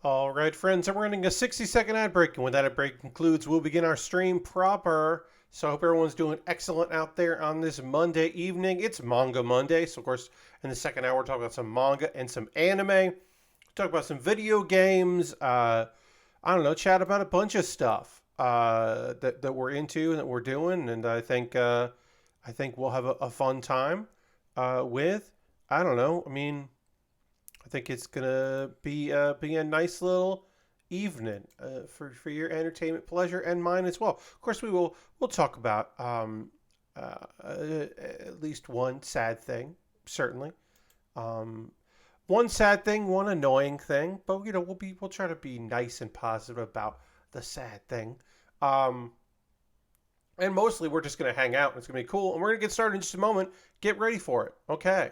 All right, friends, and we're running a 60-second ad break, and when that ad break concludes, we'll begin our stream proper. So I hope everyone's doing excellent out there on this Monday evening. It's Manga Monday, so of course, in the second hour, we'll talk about some manga and some anime. Talk about some video games. I don't know, chat about a bunch of stuff that we're into and that we're doing, and I think we'll have a fun time with. I don't know. I mean, I think it's gonna be a nice little evening for your entertainment pleasure and mine as well. Of course, we'll talk about at least one sad thing, certainly. Um, One sad thing, one annoying thing, but we'll try to be nice and positive about the sad thing. Um, and mostly we're just gonna hang out and it's gonna be cool. And we're gonna get started in just a moment. Get ready for it. Okay.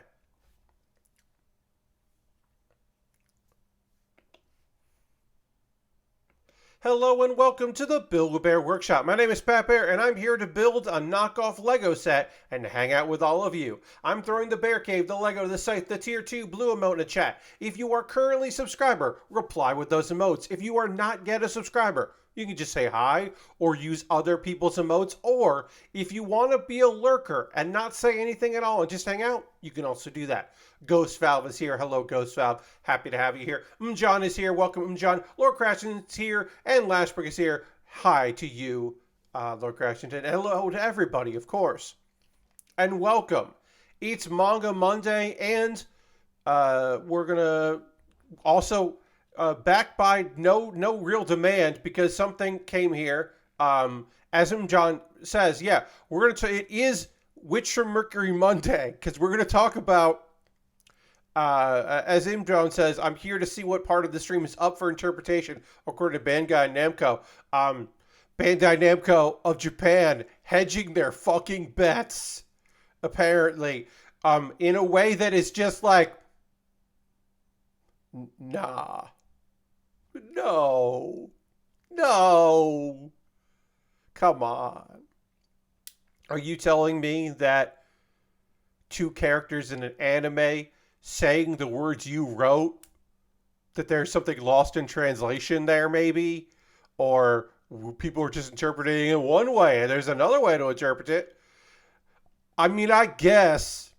Hello and welcome to the Build-A-Bear Workshop. My name is Pat Bear and I'm here to build a knockoff Lego set and hang out with all of you. I'm throwing the Bear Cave, the Lego, the Scythe, the Tier 2 blue emote in the chat. If you are currently a subscriber, reply with those emotes. If you are not yet a subscriber, you can just say hi or use other people's emotes. Or if you want to be a lurker and not say anything at all and just hang out, you can also do that. Ghost Valve is here. Hello, Ghost Valve. Happy to have you here. John is here. Welcome, John. Lord Crashington is here. And Lashbrook is here. Hi to you, Lord Crashington. And hello to everybody, of course. And welcome. It's Manga Monday, and we're going to also backed by no real demand because something came here. As John says, yeah, we're going to. It is Witch from Mercury Monday because we're going to talk about. As John says, I'm here to see what part of the stream is up for interpretation according to Bandai Namco. Bandai Namco of Japan hedging their fucking bets, apparently, in a way that is just like, nah. No. No. Come on. Are you telling me that two characters in an anime saying the words you wrote, that there's something lost in translation there maybe? Or people are just interpreting it one way and there's another way to interpret it? I mean, I guess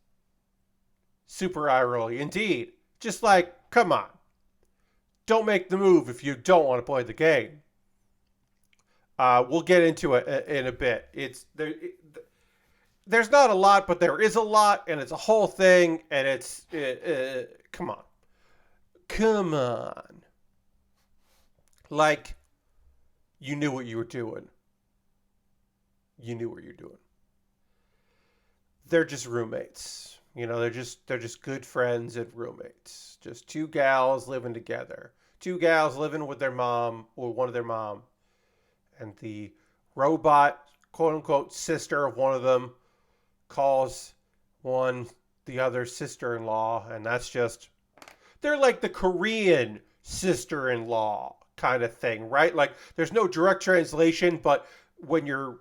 super eye rolly. Indeed. Just like, come on. Don't make the move if you don't want to play the game. We'll get into it in a bit. There's not a lot, but there is a lot, and it's a whole thing, and it's... come on. Come on. Like, you knew what you were doing. You knew what you're doing. They're just roommates. You know, they're just good friends and roommates. Just two gals living together. Two gals living with their mom, or one of their mom. And the robot, quote-unquote, sister of one of them calls one the other sister-in-law. And that's just... They're like the Korean sister-in-law kind of thing, right? Like, there's no direct translation, but when you're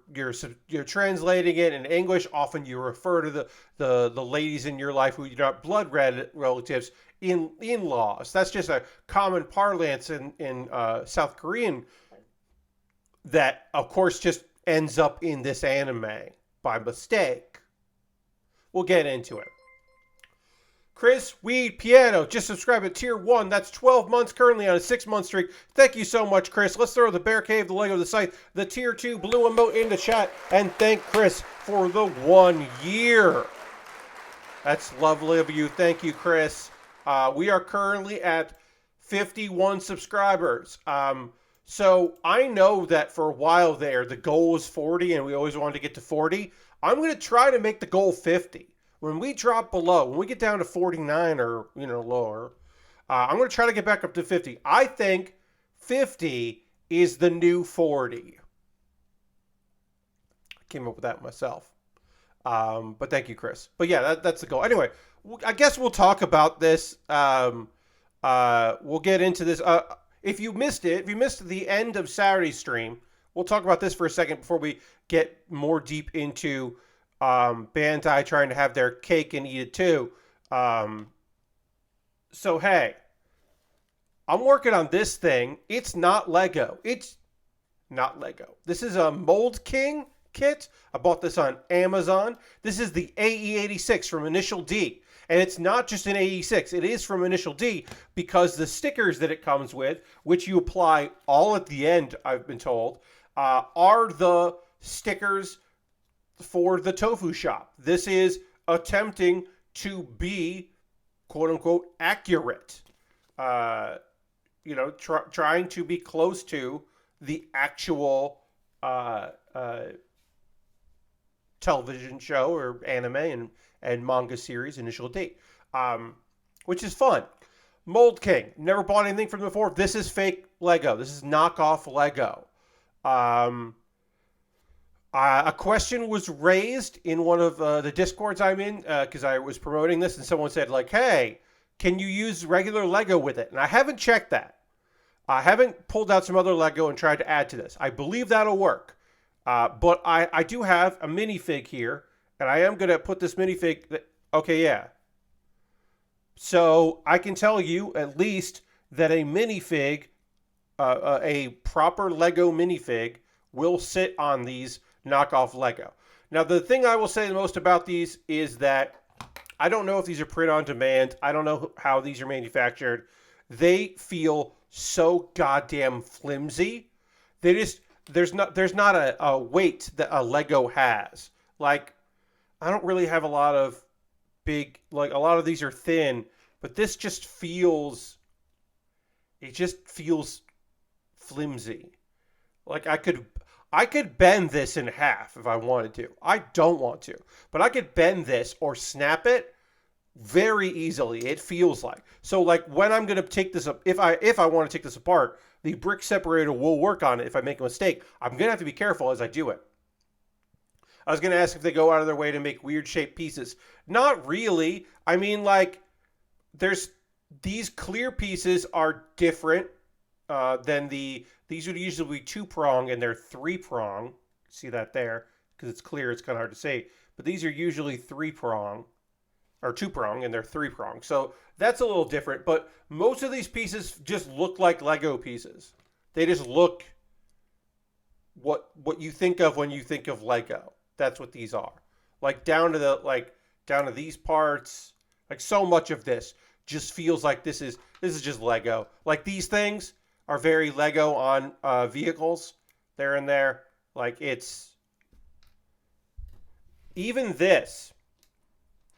translating it in English, often you refer to the ladies in your life who you're not blood relatives in-laws. That's just a common parlance in South Korean that, of course, just ends up in this anime by mistake. We'll get into it. Chris Weed Piano, just subscribe at Tier 1. That's 12 months, currently on a 6-month streak. Thank you so much, Chris. Let's throw the Bear Cave, the Lego, the Scythe, the Tier 2 blue emote in the chat, and thank Chris for the 1 year. That's lovely of you. Thank you, Chris. We are currently at 51 subscribers. So I know that for a while there, the goal was 40, and we always wanted to get to 40. I'm going to try to make the goal 50. When we drop below, when we get down to 49 or, lower, I'm going to try to get back up to 50. I think 50 is the new 40. I came up with that myself. But thank you, Chris. But yeah, that's the goal. Anyway, I guess we'll talk about this. We'll get into this. If you missed it, if you missed the end of Saturday's stream, we'll talk about this for a second before we get more deep into Bandai trying to have their cake and eat it too. So, hey, I'm working on this thing. It's not Lego. It's not Lego. This is a Mould King kit. I bought this on Amazon. This is the AE86 from Initial D. And it's not just an AE6. It is from Initial D because the stickers that it comes with, which you apply all at the end, I've been told, are the stickers for the tofu shop. This is attempting to be, quote unquote, accurate. Trying to be close to the actual television show or anime and manga series Initial D, which is fun. Mould King, never bought anything from them before. This is fake Lego. This is knockoff Lego. A question was raised in one of the Discords I'm in because I was promoting this, and someone said, like, hey, can you use regular Lego with it? And I haven't checked that. I haven't pulled out some other Lego and tried to add to this. I believe that'll work. But I do have a minifig here, and I am going to put this minifig... Okay, yeah. So I can tell you at least that a minifig, a proper Lego minifig, will sit on these knockoff Lego. Now, the thing I will say the most about these is that I don't know if these are print on demand. I don't know how these are manufactured. They feel so goddamn flimsy. They just... There's not a weight that a Lego has. Like, I don't really have a lot of big, like, a lot of these are thin, but this just feels, it just feels flimsy. Like, I could bend this in half if I wanted to. I don't want to, but I could bend this or snap it very easily. It feels like. So, like, when I'm going to take this up, if I want to take this apart, the brick separator will work on it if I make a mistake. I'm going to have to be careful as I do it. I was going to ask if they go out of their way to make weird shaped pieces. Not really. I mean, like, these clear pieces are different than these would usually be 2-prong and they're 3-prong. See that there? Because it's clear, it's kind of hard to say. But these are usually 3-prong. Or 2-prong, and they're 3-prong. So that's a little different. But most of these pieces just look like Lego pieces. They just look what you think of when you think of Lego. That's what these are. Like down to these parts. Like so much of this just feels like this is just Lego. Like these things are very Lego on vehicles. They're in there. Like it's even this.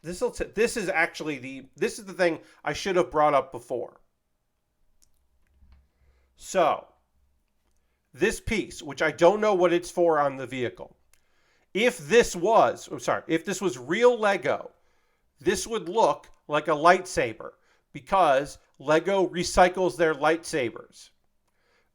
This is the thing I should have brought up before. So, this piece, which I don't know what it's for on the vehicle. If this was real Lego, this would look like a lightsaber because Lego recycles their lightsabers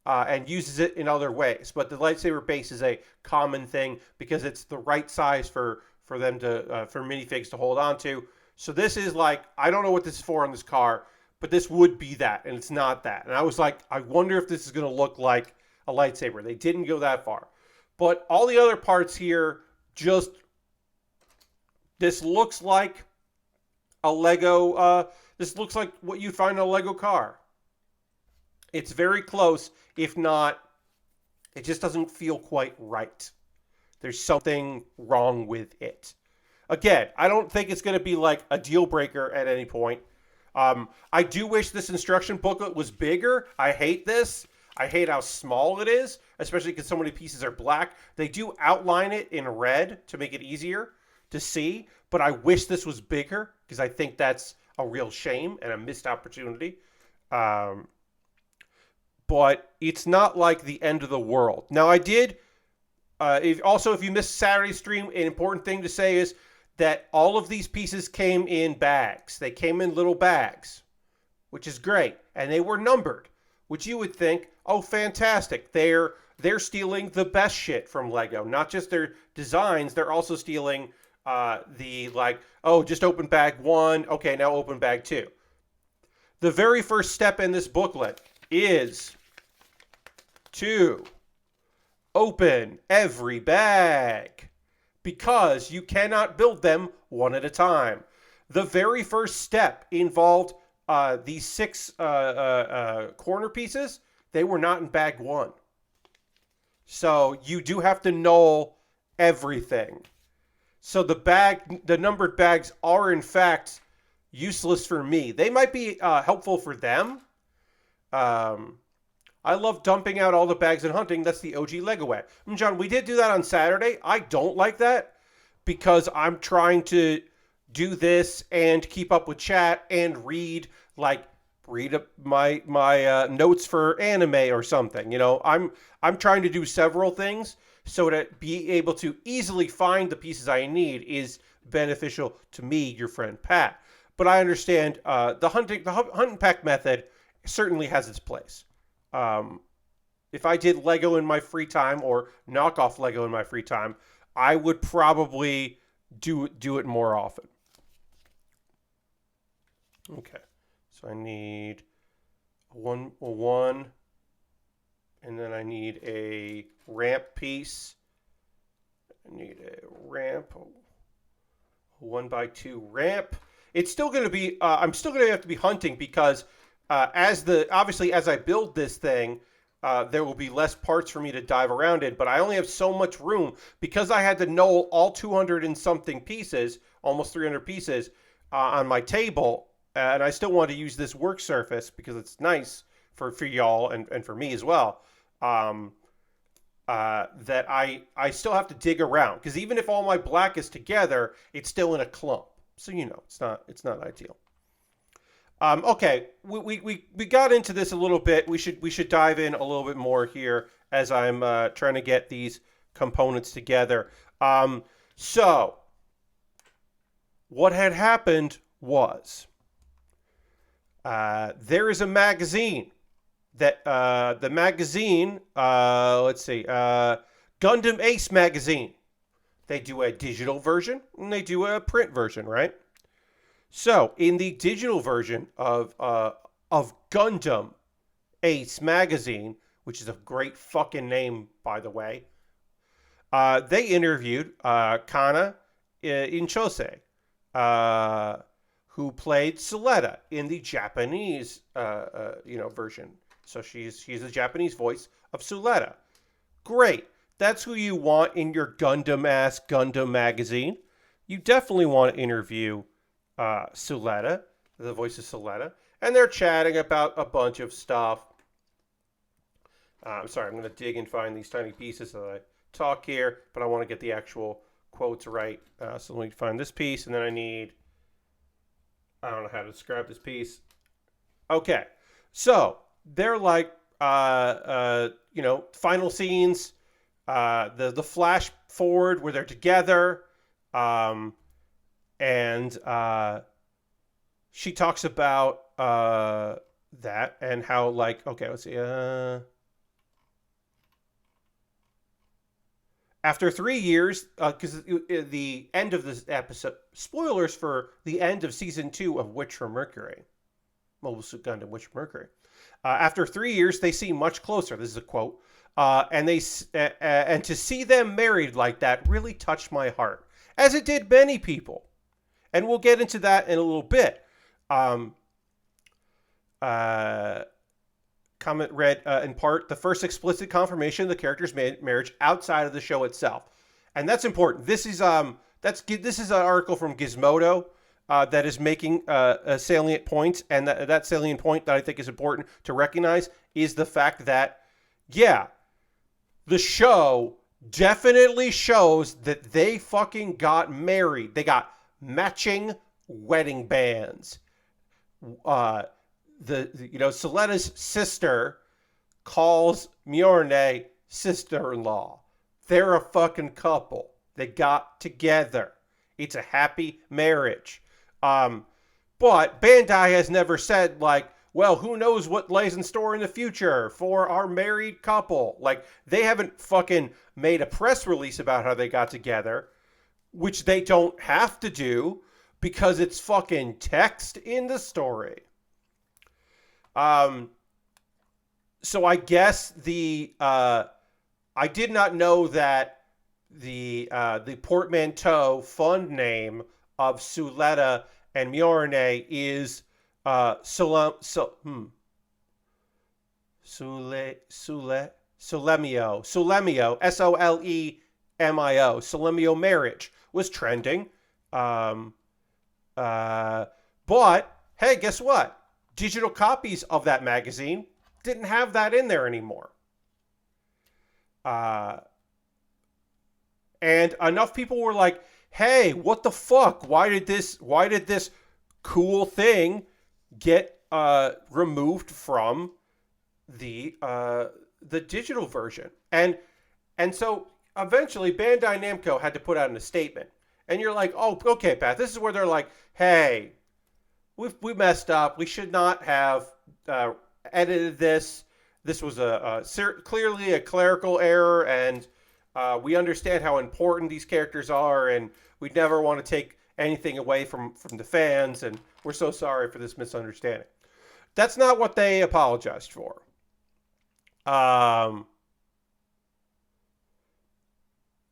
and uses it in other ways. But the lightsaber base is a common thing because it's the right size for them to for minifigs to hold on to. So this is like, I don't know what this is for on this car, but this would be that, and it's not that. And I was like, I wonder if this is going to look like a lightsaber. They didn't go that far. But all the other parts here, this looks like a Lego, this looks like what you'd find in a Lego car. It's very close, if not, it just doesn't feel quite right. There's something wrong with it. Again, I don't think it's going to be like a deal breaker at any point. I do wish this instruction booklet was bigger. I hate this. I hate how small it is, especially because so many pieces are black. They do outline it in red to make it easier to see, but I wish this was bigger because I think that's a real shame and a missed opportunity. But it's not like the end of the world. Now, I did... if you missed Saturday's stream, an important thing to say is that all of these pieces came in bags. They came in little bags, which is great. And they were numbered, which you would think, oh, fantastic. They're stealing the best shit from Lego. Not just their designs, they're also stealing just open bag 1. Okay, now open bag 2. The very first step in this booklet is to open every bag because you cannot build them one at a time. The very first step involved these 6 corner pieces, they were not in bag 1. So you do have to know everything. So the numbered bags are in fact useless for me. They might be helpful for them. I love dumping out all the bags and hunting. That's the OG Lego way. John, we did do that on Saturday. I don't like that because I'm trying to do this and keep up with chat and read my notes for anime or something. I'm trying to do several things, so to be able to easily find the pieces I need is beneficial to me, your friend Pat. But I understand the hunt and peck method certainly has its place. If I did Lego in my free time or knockoff Lego in my free time, I would probably do it more often. Okay, so I need a one, and then I need a ramp piece. I need a ramp, a 1x2 ramp. It's still going to be, I'm still going to have to be hunting because as I build this thing, there will be less parts for me to dive around in, but I only have so much room because I had to know all 200 and something pieces, almost 300 pieces on my table, and I still want to use this work surface because it's nice for y'all and for me as well. That I still have to dig around because even if all my black is together, it's still in a clump. So it's not ideal. Okay, we got into this a little bit. We should dive in a little bit more here as I'm trying to get these components together. So what had happened was there is a magazine that the magazine, let's see, Gundam Ace magazine. They do a digital version and they do a print version, right? So in the digital version of Gundam Ace magazine, which is a great fucking name, by the way, they interviewed Kana Inchose, who played Suletta in the Japanese version. So she's the Japanese voice of Suletta. Great. That's who you want in your Gundam-ass Gundam magazine. You definitely want to interview Suletta, the voice of Suletta. And they're chatting about a bunch of stuff. I'm sorry, I'm going to dig and find these tiny pieces as I talk here, but I want to get the actual quotes right. So let me find this piece, and then I don't know how to describe this piece. Okay, so they're like, final scenes, the flash forward where they're together, and she talks about that and how, like, okay, let's see, after 3 years, because the end of this episode, spoilers for the end of season 2 of Witch from Mercury, Mobile Suit Gundam Witch from Mercury. After 3 years, they seem much closer. This is a quote. And to see them married like that really touched my heart, as it did many people. And we'll get into that in a little bit. Comment read, in part, the first explicit confirmation of the character's marriage outside of the show itself. And that's important. This is an article from Gizmodo that is making a salient point, and that salient point that I think is important to recognize is the fact that, yeah, the show definitely shows that they fucking got married. They got matching wedding bands. Suletta's sister calls Mjorne sister-in-law. They're a fucking couple. They got together. It's a happy marriage. But Bandai has never said, like, well, who knows what lays in store in the future for our married couple. Like, they haven't fucking made a press release about how they got together, which they don't have to do because it's fucking text in the story. So I guess I did not know that the portmanteau fund name of Suletta and Mjorne is Solemio, Solemio, Solemio marriage was trending. Um, but hey, guess what? Digital copies of that magazine didn't have that in there anymore. Uh, and enough people were like, "Hey, what the fuck? Why did this cool thing get removed from the digital version?" And so eventually Bandai Namco had to put out a statement. And you're like, "Oh, okay, Pat. This is where they're like, hey, we messed up. We should not have edited this. This was clearly a clerical error, and we understand how important these characters are, and we'd never want to take anything away from the fans, and we're so sorry for this misunderstanding." That's not what they apologized for.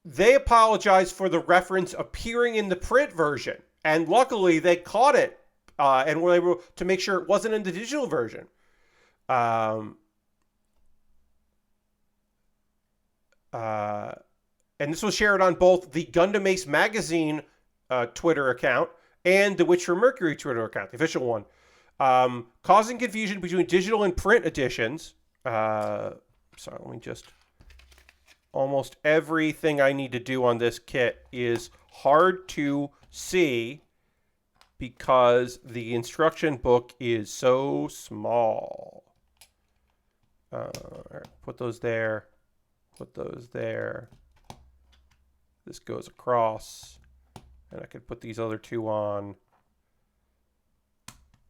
They apologized for the reference appearing in the print version, and luckily they caught it and were able to make sure it wasn't in the digital version. Um, and this was shared on both the Gundam Ace Magazine Twitter account and the Witch from Mercury Twitter account, the official one, causing confusion between digital and print editions. Sorry, let me just... Almost everything I need to do on this kit is hard to see because the instruction book is so small. All right, put those there. Put those there. This goes across. And I could put these other two on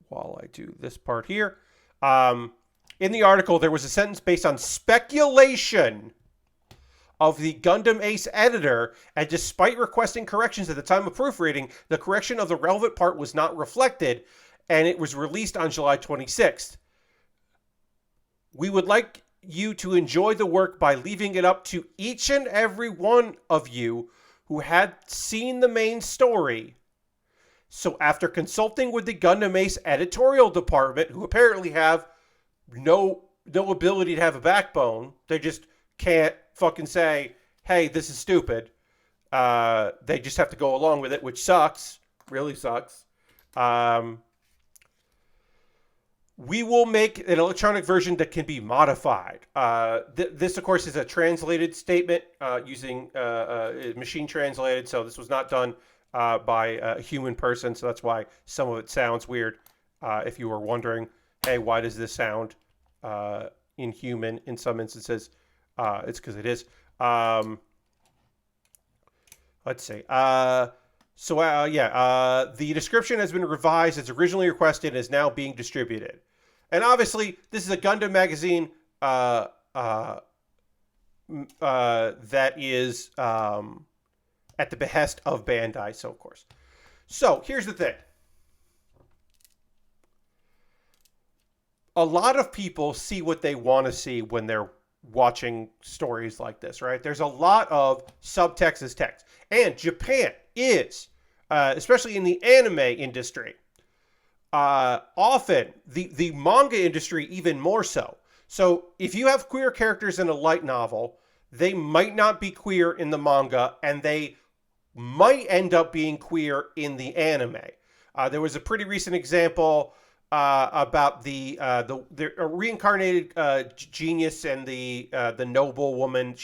while I do this part here. In the article, there was a sentence based on speculation of the Gundam Ace editor, and despite requesting corrections at the time of proofreading, the correction of the relevant part was not reflected, and it was released on July 26th. We would like you to enjoy the work by leaving it up to each and every one of you who had seen the main story. So after consulting with the Gundam Ace editorial department, who apparently have no ability to have a backbone, they just can't fucking say, hey, this is stupid. They just have to go along with it, which sucks. Really sucks. We will make an electronic version that can be modified. This, of course, is a translated statement using machine translated. So this was not done by a human person. So that's why some of it sounds weird. If you were wondering, hey, why does this sound inhuman in some instances? It's because it is. Let's see. The description has been revised as originally requested and is now being distributed. And obviously, this is a Gundam magazine that is at the behest of Bandai, so of course. So, here's the thing. A lot of people see what they want to see when they're watching stories like this, right? There's a lot of subtext as text. And Japan is, especially in the anime industry, often the manga industry even more so. So if you have queer characters in a light novel, they might not be queer in the manga, and they might end up being queer in the anime. There was a pretty recent example about the reincarnated genius and the noble woman.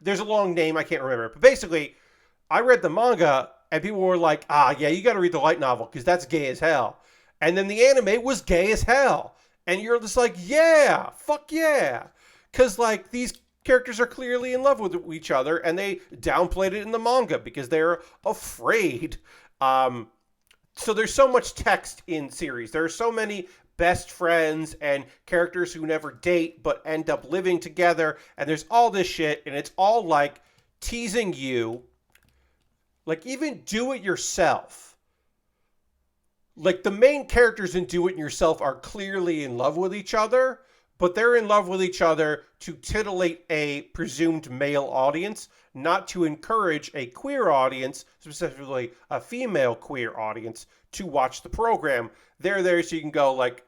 There's a long name, I can't remember, but basically, I read the manga and people were like, yeah, you got to read the light novel because that's gay as hell. And then the anime was gay as hell, and you're just like, yeah, fuck yeah, because like these characters are clearly in love with each other, and they downplayed it in the manga because they're afraid. So there's so much text in series. There are so many best friends and characters who never date but end up living together. And there's all this shit. And it's all like teasing you. Like even Do It Yourself. Like the main characters in Do It Yourself are clearly in love with each other. but they're in love with each other to titillate a presumed male audience, not to encourage a queer audience, specifically a female queer audience, to watch the program. They're there so you can go like,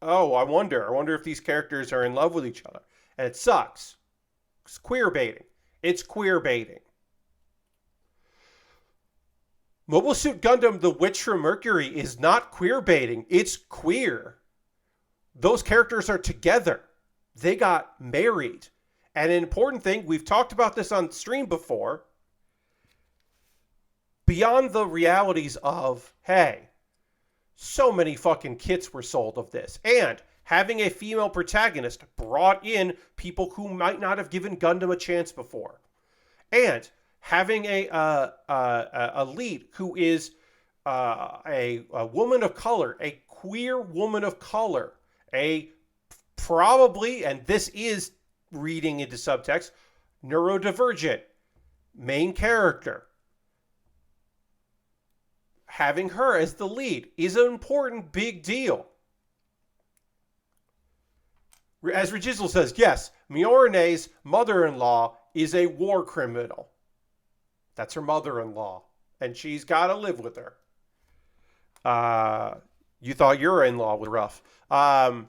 oh, I wonder if these characters are in love with each other. And it sucks. It's queer baiting. It's queer baiting. Mobile Suit Gundam The Witch from Mercury is not queer baiting. It's queer. Those characters are together. They got married. And an important thing, we've talked about this on stream before, beyond the realities of, hey, so many fucking kits were sold of this. And having a female protagonist brought in people who might not have given Gundam a chance before. And having a lead who is a woman of color, a queer woman of color, a probably, and this is reading into subtext, neurodivergent main character. Having her as the lead is an important big deal. As Regizzle says, yes, Miorene's mother-in-law is a war criminal. That's her mother-in-law, and she's got to live with her. You thought your in-law was rough. But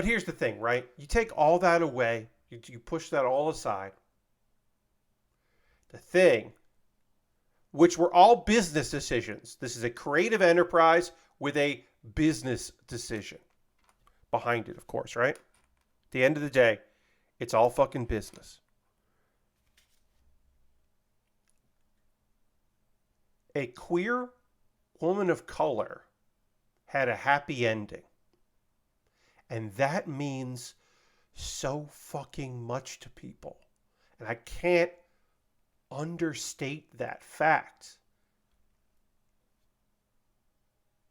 here's the thing, right? You take all that away. You push that all aside. The thing, which were all business decisions. This is a creative enterprise with a business decision behind it, of course, right? At the end of the day, it's all fucking business. A queer woman of color had a happy ending. And that means so fucking much to people. And I can't understate that fact.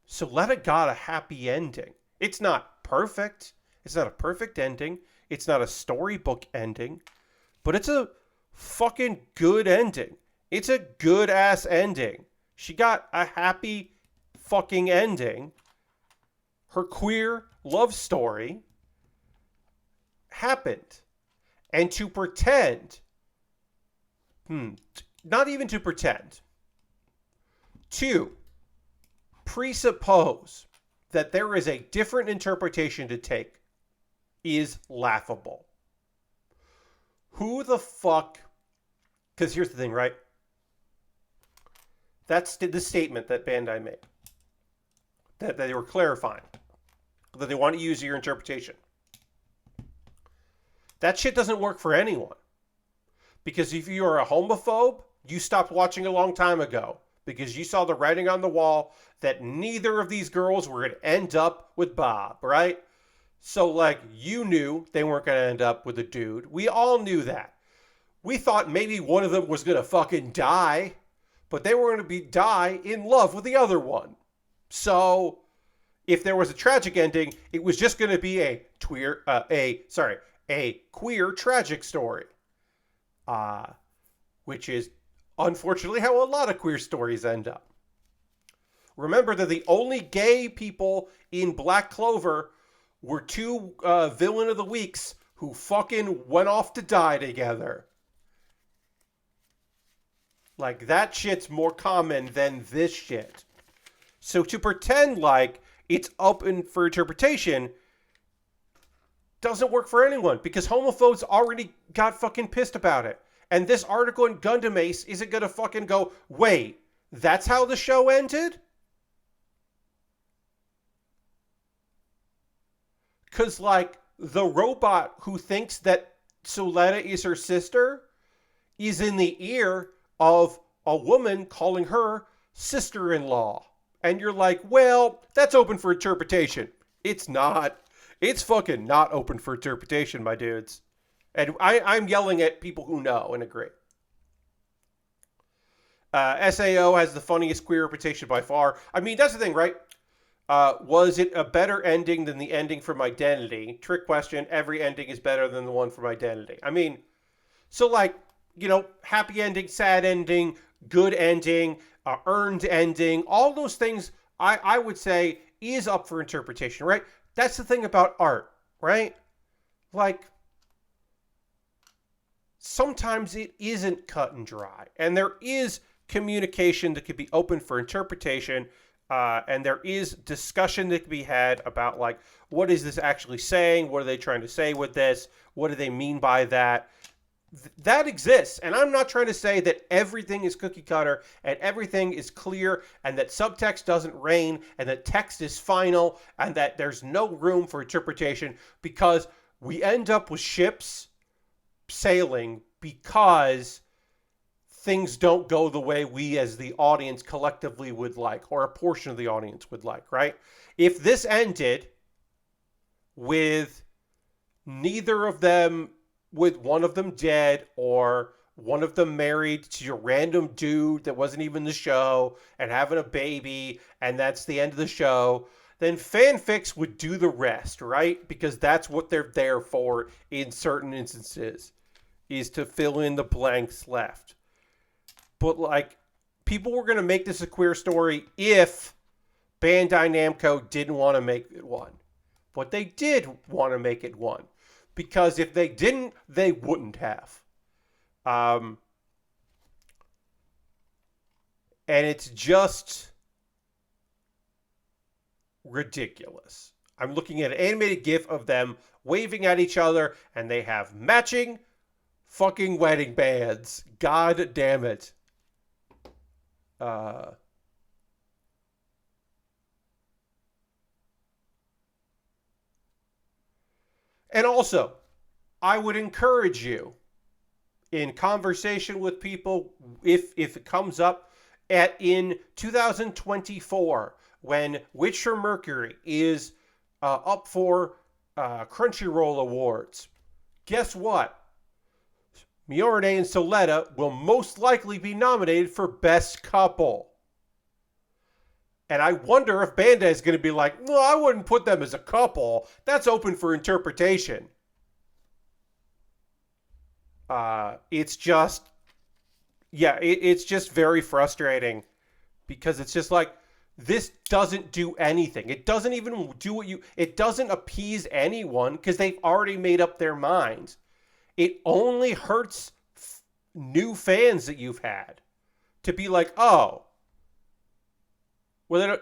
Suletta got a happy ending. It's not perfect. It's not a perfect ending. It's not a storybook ending. But it's a fucking good ending. It's a good ass ending. She got a happy fucking ending. Her queer love story happened. And to pretend, not even to pretend, to presuppose that there is a different interpretation to take is laughable. Who the fuck, because here's the thing, right? That's the statement that Bandai made. That they were clarifying. That they want to use your interpretation. That shit doesn't work for anyone. Because if you are a homophobe, you stopped watching a long time ago. Because you saw the writing on the wall that neither of these girls were going to end up with Bob, right? So, like, you knew they weren't going to end up with a dude. We all knew that. We thought maybe one of them was going to fucking die. But they were going to die in love with the other one. So, if there was a tragic ending, it was just going to be a queer tragic story. Which is, unfortunately, how a lot of queer stories end up. Remember that the only gay people in Black Clover were two villain of the weeks who fucking went off to die together. Like, that shit's more common than this shit. So to pretend like it's open for interpretation doesn't work for anyone, because homophobes already got fucking pissed about it. And this article in Gundam Ace isn't gonna fucking go, wait, that's how the show ended? Because, like, the robot who thinks that Suletta is her sister is in the ear of a woman calling her sister-in-law. And you're like, well, that's open for interpretation. It's not. It's fucking not open for interpretation, my dudes. And I'm yelling at people who know and agree. SAO has the funniest queer reputation by far. I mean, that's the thing, right? Was it a better ending than the ending from Identity? Trick question. Every ending is better than the one from Identity. I mean, so, like, you know, happy ending, sad ending, good ending, earned ending, all those things I would say is up for interpretation, right? That's the thing about art, right? Like, sometimes it isn't cut and dry, and there is communication that could be open for interpretation, and there is discussion that could be had about, like, what is this actually saying? What are they trying to say with this? What do they mean by that? That exists, and I'm not trying to say that everything is cookie cutter and everything is clear and that subtext doesn't reign and that text is final and that there's no room for interpretation, because we end up with ships sailing because things don't go the way we as the audience collectively would like, or a portion of the audience would like, right? If this ended with neither of them, with one of them dead or one of them married to a random dude that wasn't even the show and having a baby, and that's the end of the show, then fanfics would do the rest, right? Because that's what they're there for in certain instances, is to fill in the blanks left. But, like, people were going to make this a queer story if Bandai Namco didn't want to make it one. But they did want to make it one. Because if they didn't, they wouldn't have. And it's just ridiculous. I'm looking at an animated GIF of them waving at each other, and they have matching fucking wedding bands. God damn it. And also, I would encourage you, in conversation with people, if it comes up in 2024, when Witcher Mercury is up for Crunchyroll Awards, guess what? Mjolnir and Soletta will most likely be nominated for Best Couple. And I wonder if Bandai is going to be like, well, I wouldn't put them as a couple. That's open for interpretation. It's just, it's just very frustrating, because it's just like, this doesn't do anything. It doesn't even do it doesn't appease anyone, because they've already made up their minds. It only hurts new fans that you've had to be like, oh, well, they don't,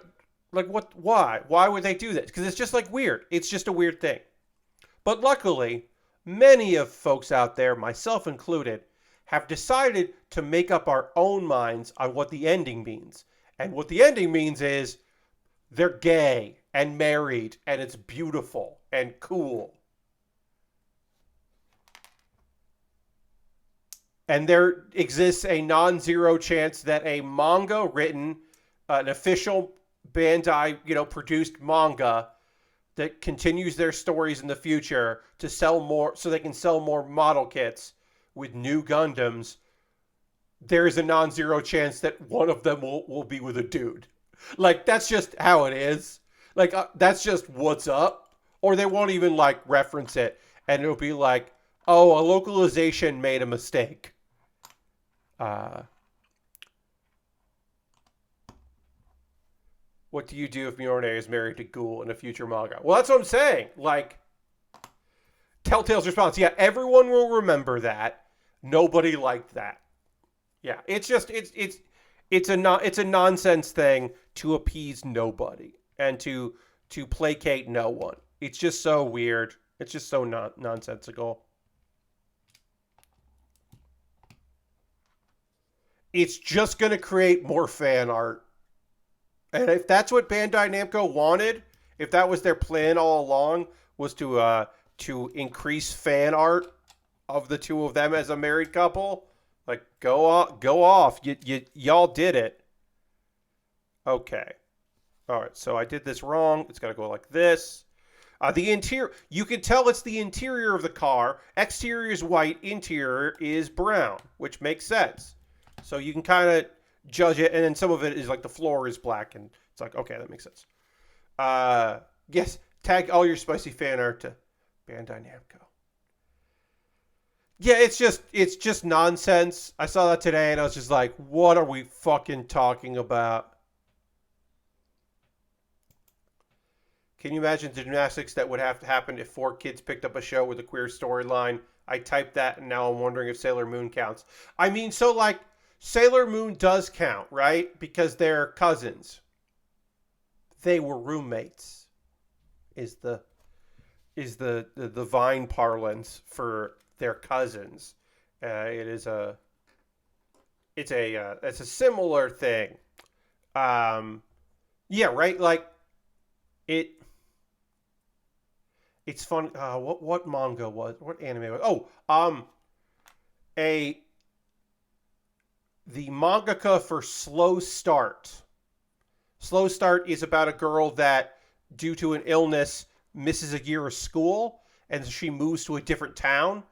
like, what? Why would they do this? Because it's just, like, weird. It's just a weird thing. But luckily, many of folks out there, myself included, have decided to make up our own minds on what the ending means. And what the ending means is they're gay and married, and it's beautiful and cool. And there exists a non-zero chance that a manga written, an official Bandai, produced manga that continues their stories in the future to sell more, so they can sell more model kits with new Gundams, there's a non-zero chance that one of them will be with a dude. Like, that's just how it is. Like, that's just what's up. Or they won't even, like, reference it, and it'll be like, oh, a localization made a mistake. What do you do if Mjolnir is married to Ghoul in a future manga? Well, that's what I'm saying. Like, Telltale's response, yeah, everyone will remember that. Nobody liked that. Yeah, it's just it's a nonsense thing to appease nobody and to placate no one. It's just so weird. It's just so nonsensical. It's just going to create more fan art. And if that's what Bandai Namco wanted, if that was their plan all along, was to increase fan art of the two of them as a married couple, like, go off. Y'all did it. Okay. All right, so I did this wrong. It's got to go like this. The interior, you can tell it's the interior of the car. Exterior is white, interior is brown, which makes sense. So you can kind of judge it, and then some of it is like the floor is black, and it's like, okay, that makes sense. Yes, tag all your spicy fan art to Bandai Namco. Yeah, it's just nonsense. I saw that today, and I was just like, what are we fucking talking about? Can you imagine the gymnastics that would have to happen if 4 kids picked up a show with a queer storyline? I typed that and now I'm wondering if Sailor Moon counts. I mean, so like Sailor Moon does count, right? Because they're cousins. They were roommates. Is the Vine parlance for their cousins? It's a similar thing. Yeah, right. Like it. It's fun. What manga was? What anime was? Oh, a the mangaka for Slow Start. Slow Start is about a girl that, due to an illness, misses a year of school, and she moves to a different town.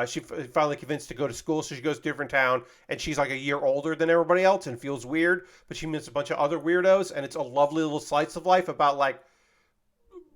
She finally convinced to go to school, so she goes to a different town, and she's like a year older than everybody else and feels weird, but she meets a bunch of other weirdos, and it's a lovely little slice of life about like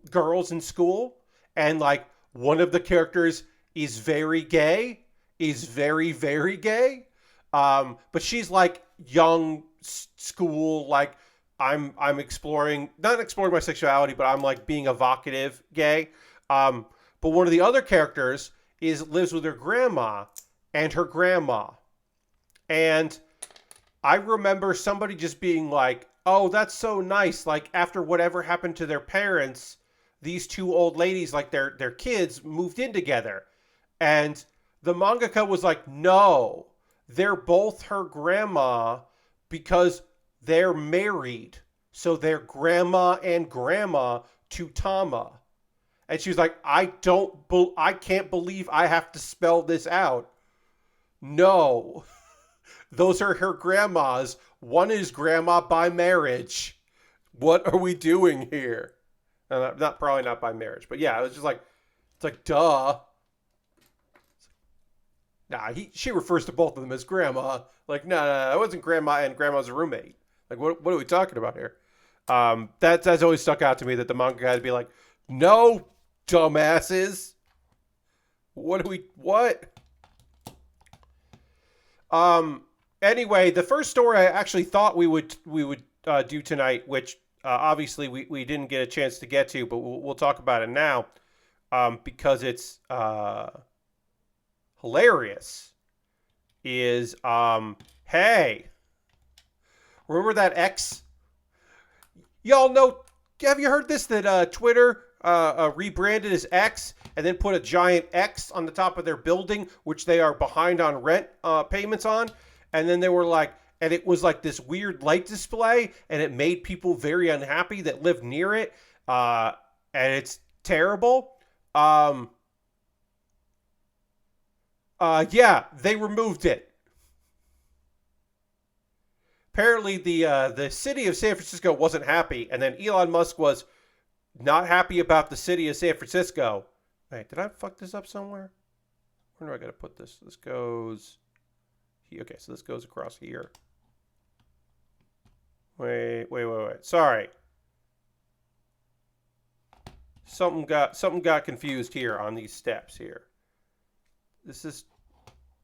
girls in school, and like one of the characters is very gay, is very very gay, but she's like young school, like I'm exploring, not exploring my sexuality, but I'm like being evocative gay. But one of the other characters lives with her grandma and her grandma. And I remember somebody just being like, "Oh, that's so nice. Like after whatever happened to their parents, these 2 old ladies, like their kids moved in together." And the mangaka was like, "No, they're both her grandma because they're married. So they're grandma and grandma to Tama." And she was like, I can't believe I have to spell this out. No, those are her grandmas. One is grandma by marriage. What are we doing here? Probably not by marriage, but yeah, it was just like, it's like, duh. Nah, she refers to both of them as grandma. Like, no, it wasn't grandma and grandma's roommate. Like, what are we talking about here? That's always stuck out to me, that the manga had to be like, no, dumbasses. What? Anyway, the first story I actually thought we would do tonight, which obviously we didn't get a chance to get to, but we'll talk about it now, because it's hilarious, is hey, remember that X? Y'all know, have you heard this, that Twitter rebranded as X and then put a giant X on the top of their building, which they are behind on rent payments on? And then they were like, and it was like this weird light display, and it made people very unhappy that lived near it. And it's terrible. Yeah, they removed it. Apparently, the city of San Francisco wasn't happy, and then Elon Musk was not happy about the city of San Francisco. Wait, did I fuck this up somewhere? Where do I got to put this? This goes here. Okay, so this goes across here. Wait. Sorry. Something got confused here on these steps here. This is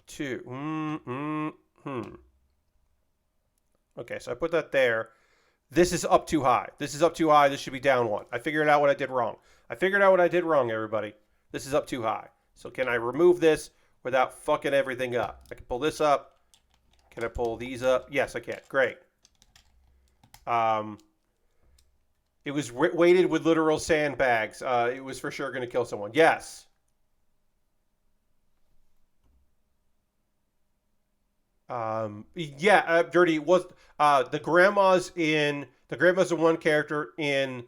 2. Okay, so I put that there. This is up too high. This should be down 1. I figured out what I did wrong. Everybody. This is up too high. So can I remove this without fucking everything up? I can pull this up. Can I pull these up? Yes, I can. Great. It was weighted with literal sandbags. It was for sure going to kill someone. Yes. Dirty was the grandmas in the one character in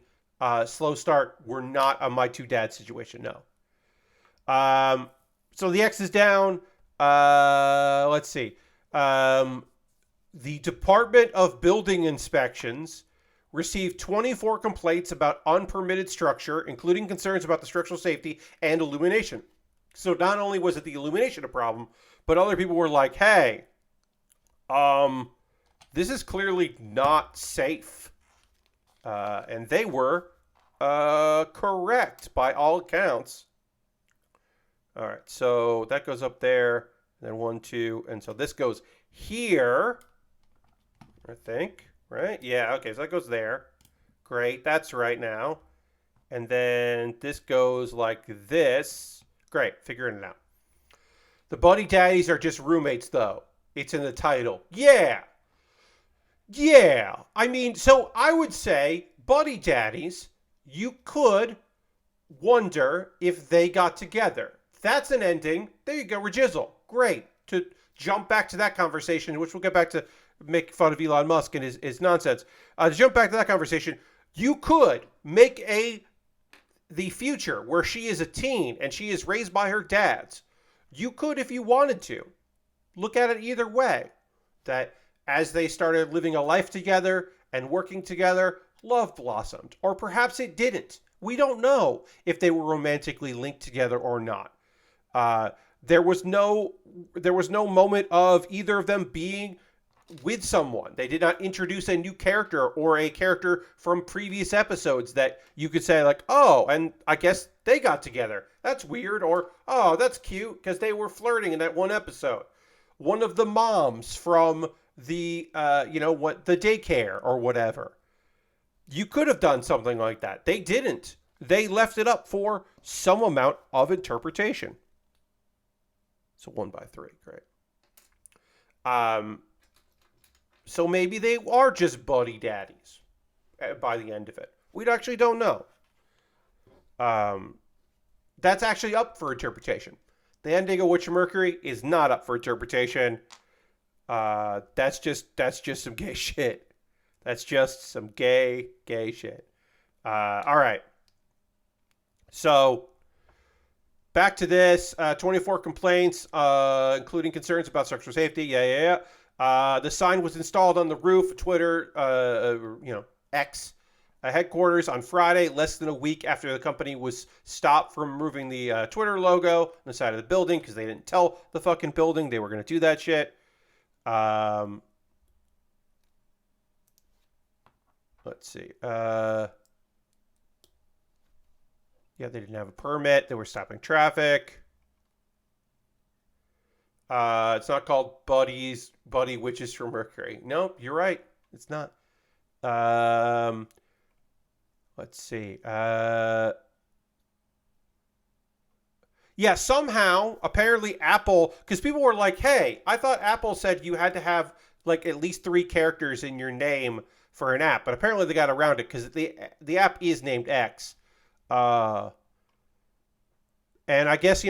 Slow Start were not a My Two Dads situation. No. So the X is down. Let's see. The Department of Building Inspections received 24 complaints about unpermitted structure, including concerns about the structural safety and illumination. So not only was it the illumination a problem, but other people were like, hey, this is clearly not safe. And they were correct by all accounts. All right, so that goes up there, and then 1, 2, and so this goes here, I think, right? Yeah, okay, so that goes there. Great, that's right now. And then this goes like this. Great, figuring it out. The Buddy Daddies are just roommates, though. It's in the title. Yeah. Yeah. I mean, so I would say Buddy Daddies, you could wonder if they got together. That's an ending. There you go, Rajizzle. Great. To jump back to that conversation, which we'll get back to make fun of Elon Musk and his nonsense. To jump back to that conversation, you could make the future where she is a teen and she is raised by her dads. You could, if you wanted to, look at it either way. That as they started living a life together and working together, love blossomed. Or perhaps it didn't. We don't know if they were romantically linked together or not. There was no moment of either of them being with someone. They did not introduce a new character or a character from previous episodes that you could say like, oh, and I guess they got together. That's weird. Or, oh, that's cute because they were flirting in that one episode. One of the moms from the, the daycare or whatever. You could have done something like that. They didn't. They left it up for some amount of interpretation. So 1/3, great. So maybe they are just buddy daddies by the end of it. We actually don't know. That's actually up for interpretation. The ending of Witch of Mercury is not up for interpretation. That's just some gay shit. That's just some gay shit. All right. So back to this. 24 complaints, including concerns about sexual safety. Yeah. The sign was installed on the roof, Twitter, X headquarters on Friday, less than a week after the company was stopped from removing the Twitter logo on the side of the building because they didn't tell the fucking building they were going to do that shit. Let's see. Yeah, they didn't have a permit. They were stopping traffic. It's not called Buddy Witches from Mercury. Nope, you're right. It's not. Let's see. Yeah, somehow, apparently Apple, because people were like, hey, I thought Apple said you had to have like at least 3 characters in your name for an app, but apparently they got around it because the app is named X. And I guess,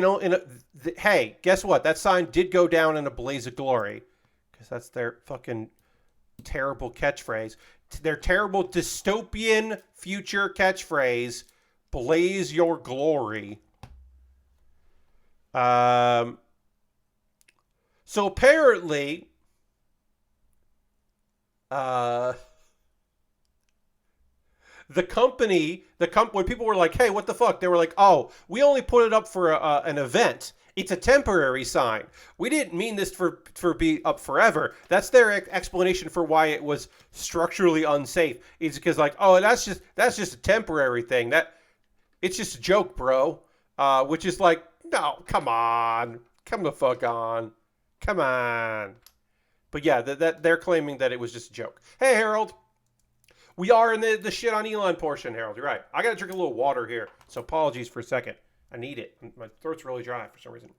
hey, guess what? That sign did go down in a blaze of glory because that's their fucking terrible catchphrase. Their terrible dystopian future catchphrase, blaze your glory. So apparently, the company, when people were like, hey, what the fuck? They were like, oh, we only put it up for an event. It's a temporary sign. We didn't mean this for be up forever. That's their explanation for why it was structurally unsafe. It's because like, oh, that's just a temporary thing. It's just a joke, bro. Which is like, no, come on. Come the fuck on. Come on. But yeah, that they're claiming that it was just a joke. Hey, Harold. We are in the shit on Elon portion, Harold. You're right. I got to drink a little water here. So apologies for a second. I need it. My throat's really dry for some reason.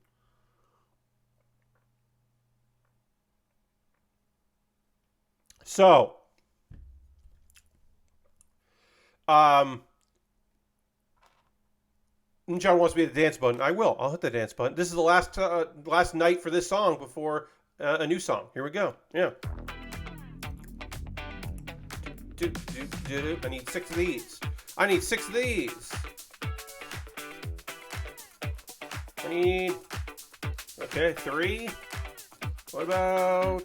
So, John wants me to dance button. I will. I'll hit the dance button. This is the last night for this song before a new song. Here we go. Yeah. I need 6 of these. I need 6 of these. I need... Okay, 3. What about...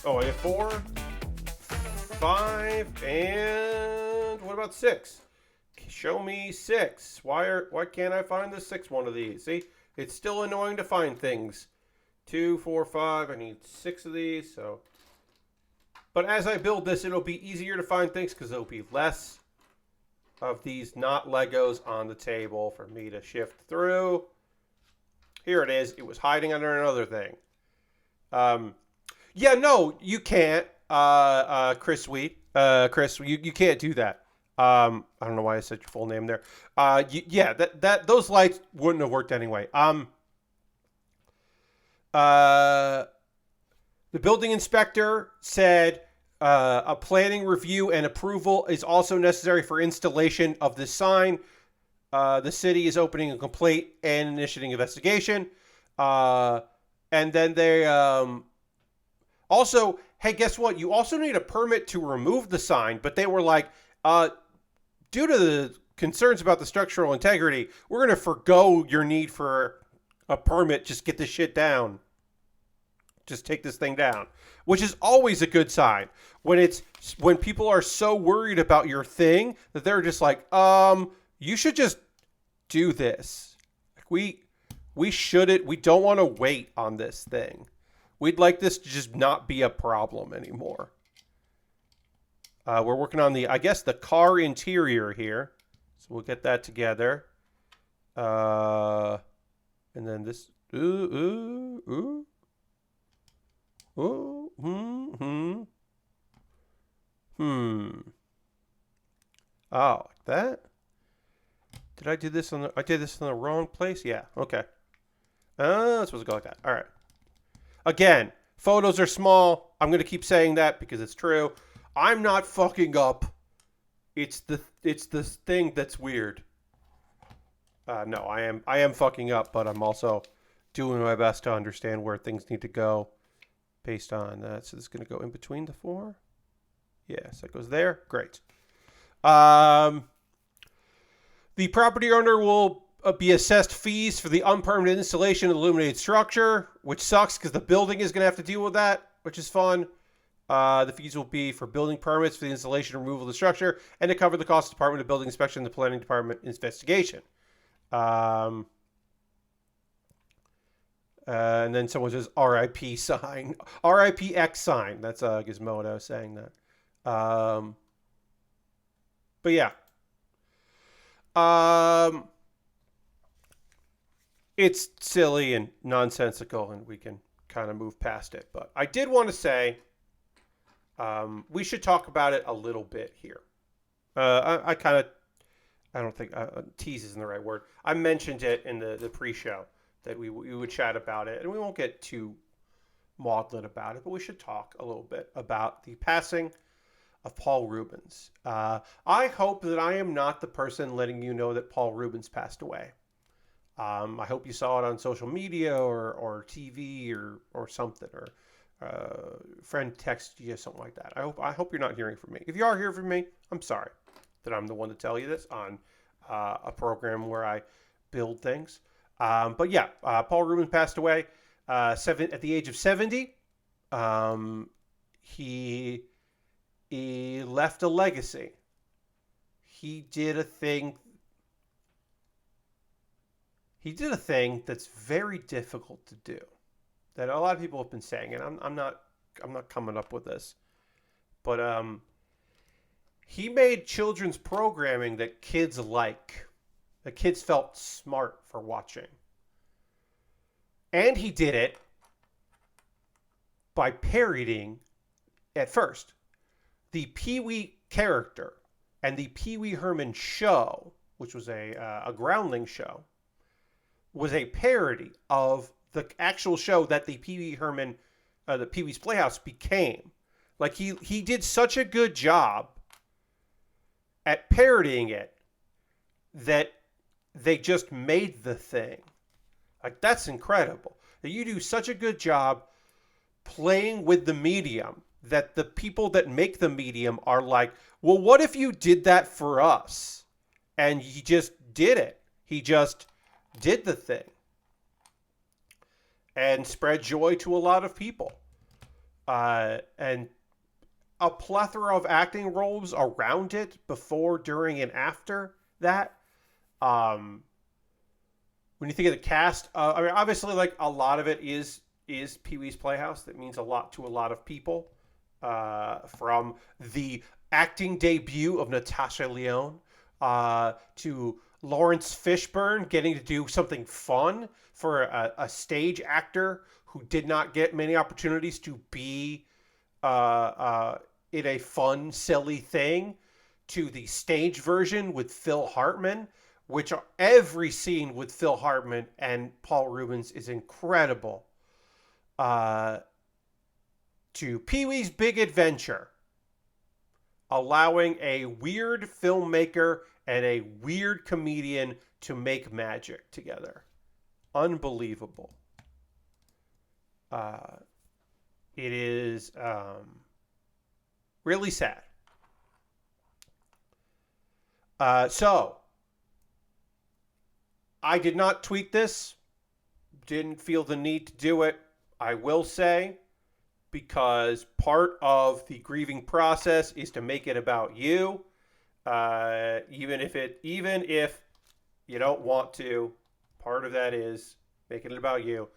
Oh, I have 4. 5. And... What about 6? Show me 6. Why can't I find the 6th one of these? See? It's still annoying to find things. 2, 4, 5. I need 6 of these, so... But as I build this, it'll be easier to find things because there'll be less of these not Legos on the table for me to shift through. Here it is. It was hiding under another thing. Yeah, no, you can't, Chris Chris, you can't do that. I don't know why I said your full name there. Yeah, those lights wouldn't have worked anyway. Uh, the building inspector said a planning review and approval is also necessary for installation of this sign. The city is opening a complaint and initiating investigation. And then they also, hey, guess what? You also need a permit to remove the sign. But they were like, due to the concerns about the structural integrity, we're going to forgo your need for a permit. Just get this shit down. Just take this thing down, which is always a good sign. When people are so worried about your thing that they're just like, you should just do this. Like we shouldn't. We don't want to wait on this thing. We'd like this to just not be a problem anymore. We're working on the car interior here, so we'll get that together. And then this. Ooh. Oh, like that? Did I do this I did this in the wrong place? Yeah, okay. It's supposed to go like that. All right. Again, photos are small. I'm going to keep saying that because it's true. I'm not fucking up. It's the thing that's weird. No, I am fucking up, but I'm also doing my best to understand where things need to go. Based on that, so this is going to go in between the four. Yes, that goes there. Great. The property owner will be assessed fees for the unpermitted installation of the illuminated structure, which sucks because the building is going to have to deal with that, which is fun. The fees will be for building permits for the installation and removal of the structure, and to cover the cost of the Department of Building Inspection and the Planning Department investigation. And then someone says RIP sign. RIPX sign. That's Gizmodo saying that. But yeah. It's silly and nonsensical, and we can kind of move past it. But I did want to say we should talk about it a little bit here. I don't think tease isn't the right word. I mentioned it in the pre-show that we would chat about it, and we won't get too maudlin about it, but we should talk a little bit about the passing of Paul Reubens. I hope that I am not the person letting you know that Paul Reubens passed away. I hope you saw it on social media or TV or something, or friend texted you, something like that. I hope you're not hearing from me. If you are hearing from me, I'm sorry that I'm the one to tell you this on a program where I build things. But yeah, Paul Reubens passed away at the age of 70. He left a legacy. He did a thing that's very difficult to do, that a lot of people have been saying, and I'm not coming up with this, but he made children's programming that kids like. The kids felt smart for watching. And he did it by parodying, at first, the Pee-wee character and the Pee-wee Herman show, which was a groundling show, was a parody of the actual show that the Pee-wee Herman, the Pee-wee's Playhouse became. Like, he did such a good job at parodying it that they just made the thing. Like, that's incredible. That you do such a good job playing with the medium that the people that make the medium are like, well, what if you did that for us? And he just did it. He just did the thing. And spread joy to a lot of people. And a plethora of acting roles around it before, during, and after that. When you think of the cast, I mean, obviously, like, a lot of it is Pee-wee's Playhouse. That means a lot to a lot of people. From the acting debut of Natasha Lyonne to Lawrence Fishburne getting to do something fun for a stage actor who did not get many opportunities to be in a fun, silly thing, to the stage version with Phil Hartman, which are every scene with Phil Hartman and Paul Reubens is incredible. Uh, to Pee-wee's Big Adventure, allowing a weird filmmaker and a weird comedian to make magic together. Unbelievable. Uh, it is really sad. So, I did not tweet this. Didn't feel the need to do it. I will say, because part of the grieving process is to make it about you, even if you don't want to. Part of that is making it about you.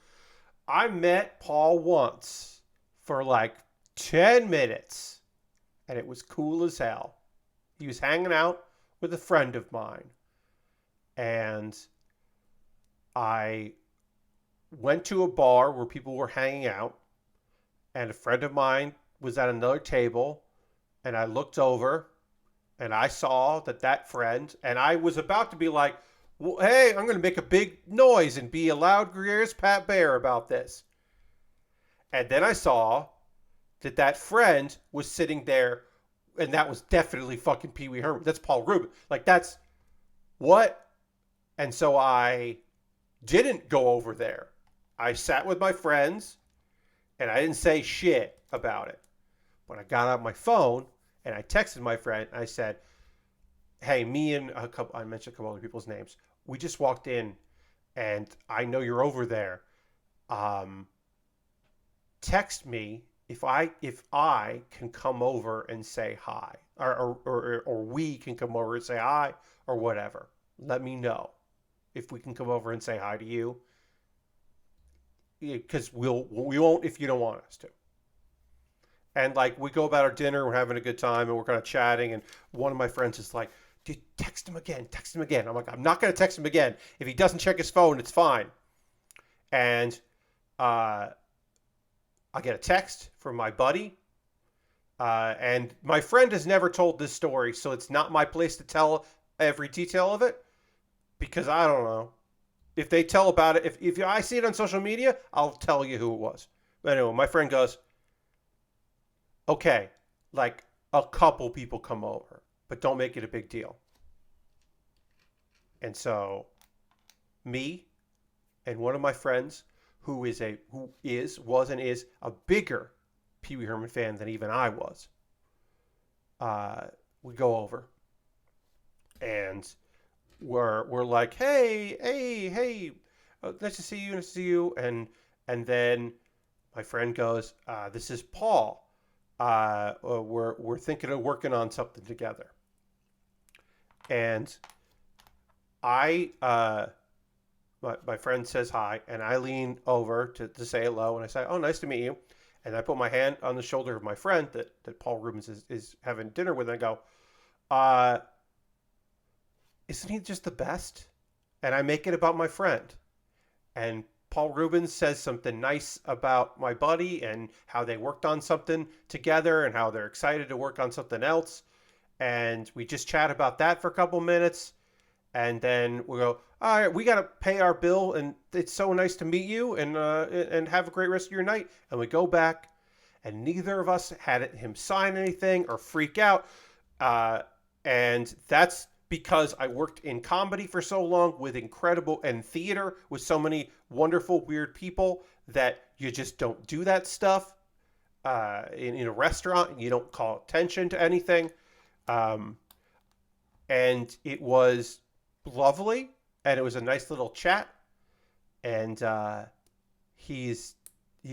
I met Paul once for like 10 minutes, and it was cool as hell. He was hanging out with a friend of mine, and I went to a bar where people were hanging out, and a friend of mine was at another table, and I looked over, and I saw that friend, and I was about to be like, well, hey, I'm going to make a big noise and be a loud, gregarous Pat Bear about this. And then I saw that friend was sitting there, and that was definitely fucking Pee Wee Herman. That's Paul Reubens. Like, that's what? And so I didn't go over there. I sat with my friends, and I didn't say shit about it. But I got out my phone, and I texted my friend, and I said, hey, me and I mentioned a couple other people's names. We just walked in, and I know you're over there. Text me if I can come over and say hi, or we can come over and say hi, or whatever. Let me know if we can come over and say hi to you, because we won't if you don't want us to. And like, we go about our dinner, we're having a good time, and we're kind of chatting, and one of my friends is like, dude, text him again. I'm like, I'm not going to text him again. If he doesn't check his phone, it's fine. And I get a text from my buddy. And my friend has never told this story, so it's not my place to tell every detail of it, because I don't know. If they tell about it, if I see it on social media, I'll tell you who it was. But anyway, my friend goes, okay, like a couple people come over, but don't make it a big deal. And so me and one of my friends who was and is a bigger Pee Wee Herman fan than even I was, we go over, and we're like, hey, nice to see you, and then my friend goes, this is Paul. We're thinking of working on something together. And my friend says hi, and I lean over to say hello, and I say, oh, nice to meet you. And I put my hand on the shoulder of my friend that Paul Reubens is having dinner with, and I go, isn't he just the best? And I make it about my friend. And Paul Reubens says something nice about my buddy and how they worked on something together and how they're excited to work on something else. And we just chat about that for a couple minutes. And then we go, all right, we got to pay our bill. And it's so nice to meet you, and have a great rest of your night. And we go back, and neither of us had him sign anything or freak out. And that's because I worked in comedy for so long and theater with so many wonderful, weird people, that you just don't do that stuff in a restaurant, and you don't call attention to anything. And it was lovely, and it was a nice little chat. And he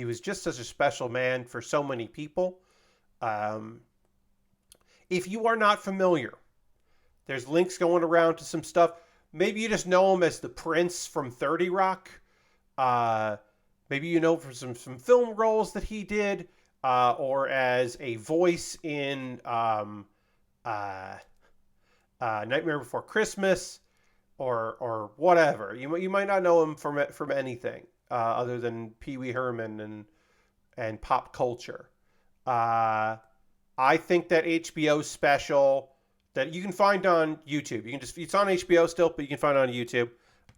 was just such a special man for so many people. If you are not familiar, there's links going around to some stuff. Maybe you just know him as the Prince from 30 Rock. Maybe you know from some film roles that he did, or as a voice in Nightmare Before Christmas, or whatever. You might not know him from anything other than Pee Wee Herman and pop culture. I think that HBO special that you can find on YouTube. It's on HBO still, but you can find it on YouTube.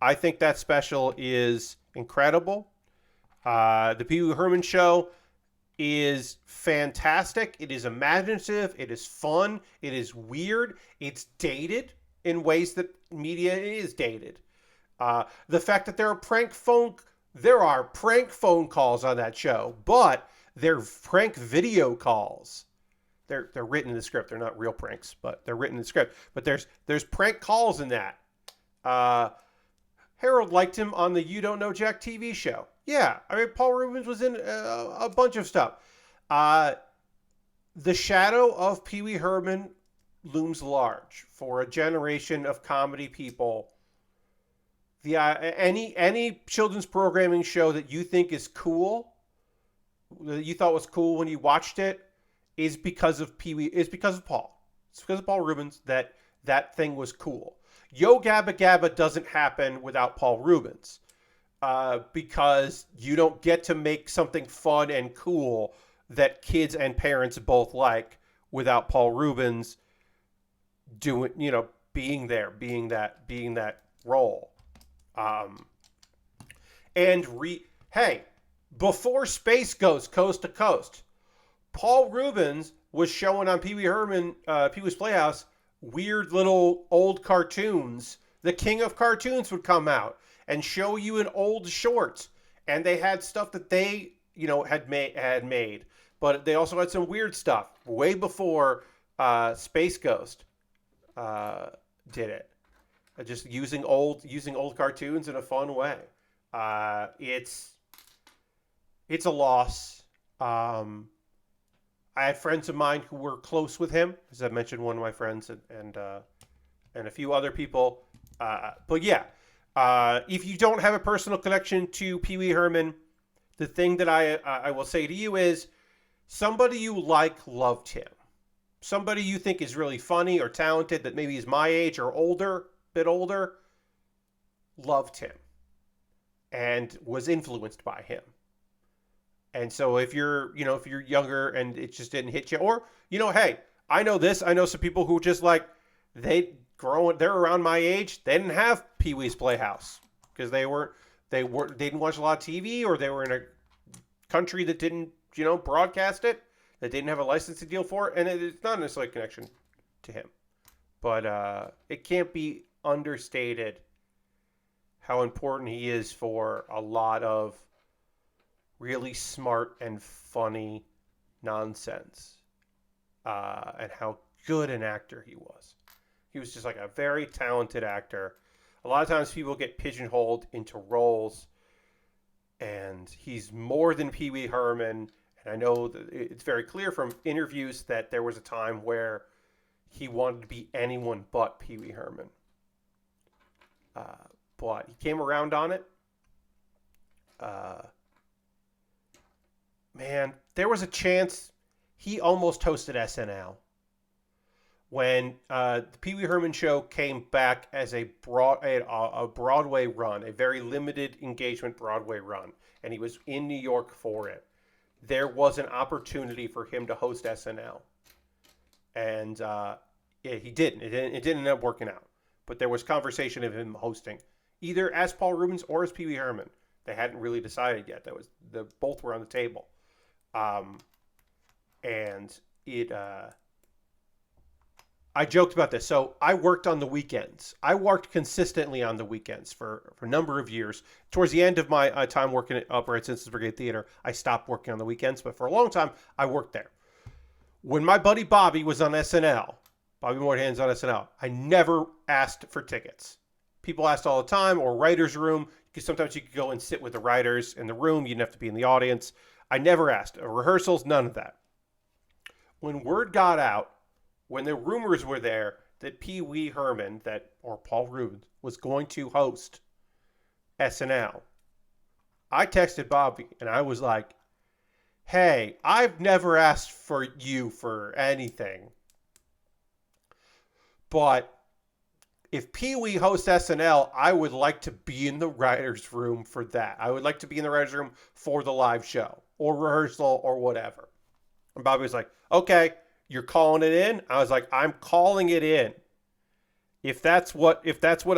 I think that special is incredible. The Pee Wee Herman Show is fantastic. It is imaginative. It is fun. It is weird. It's dated in ways that media is dated. The fact that there are prank phone calls on that show, but they're prank video calls. They're written in the script. They're not real pranks, but they're written in the script. But there's prank calls in that. Harold liked him on the You Don't Know Jack TV show. Yeah, I mean, Paul Reubens was in a bunch of stuff. The shadow of Pee Wee Herman looms large for a generation of comedy people. Any children's programming show that you think is cool, that you thought was cool when you watched it, is because of Pee Wee. Is because of Paul. It's because of Paul Reubens that thing was cool. Yo Gabba Gabba doesn't happen without Paul Reubens, because you don't get to make something fun and cool that kids and parents both like without Paul Reubens being there, being that role. Hey, before Space Ghost Coast to Coast, Paul Reubens was showing on Pee Wee's Playhouse, weird little old cartoons. The king of cartoons would come out and show you an old short, and they had stuff that they had made, but they also had some weird stuff way before Space Ghost did it. Just using old cartoons in a fun way. It's a loss. I had friends of mine who were close with him, as I mentioned, one of my friends and a few other people. But yeah, if you don't have a personal connection to Pee Wee Herman, the thing that I will say to you is, somebody you like loved him. Somebody you think is really funny or talented that maybe is my age or bit older, loved him and was influenced by him. And so if you're younger and it just didn't hit you, or, hey, I know some people who just they're around my age. They didn't have Pee Wee's Playhouse because they didn't watch a lot of TV, or they were in a country that didn't, broadcast it, that didn't have a licensing deal for it. And it's not necessarily a connection to him, but it can't be understated how important he is for a lot of really smart and funny nonsense, and how good an actor he was. He was just a very talented actor. A lot of times people get pigeonholed into roles, and he's more than Pee Wee Herman. And I know that it's very clear from interviews that there was a time where he wanted to be anyone but Pee Wee Herman. But he came around on it. Man, there was a chance he almost hosted SNL when the Pee Wee Herman Show came back as a Broadway run, a very limited engagement Broadway run, and he was in New York for it. There was an opportunity for him to host SNL, and he didn't. It didn't end up working out. But there was conversation of him hosting, either as Paul Reubens or as Pee Wee Herman. They hadn't really decided yet. Both were on the table. And it, I joked about this. So I worked on the weekends. I worked consistently on the weekends for a number of years. Towards the end of my time working at Upper Citizens Brigade Theater, I stopped working on the weekends, but for a long time, I worked there. When my buddy Bobby was on SNL, Bobby Moorhands on SNL, I never asked for tickets. People asked all the time, or writer's room, because sometimes you could go and sit with the writers in the room. You didn't have to be in the audience. I never asked. Rehearsals, none of that. When word got out, when the rumors were there that Pee Wee Herman, or Paul Reubens, was going to host SNL, I texted Bobby and I was like, hey, I've never asked for you for anything, but if Pee Wee hosts SNL, I would like to be in the writer's room for that. I would like to be in the writer's room for the live show or rehearsal or whatever. And Bobby was like, okay, You're calling it in? I was like, I'm calling it in. If that's what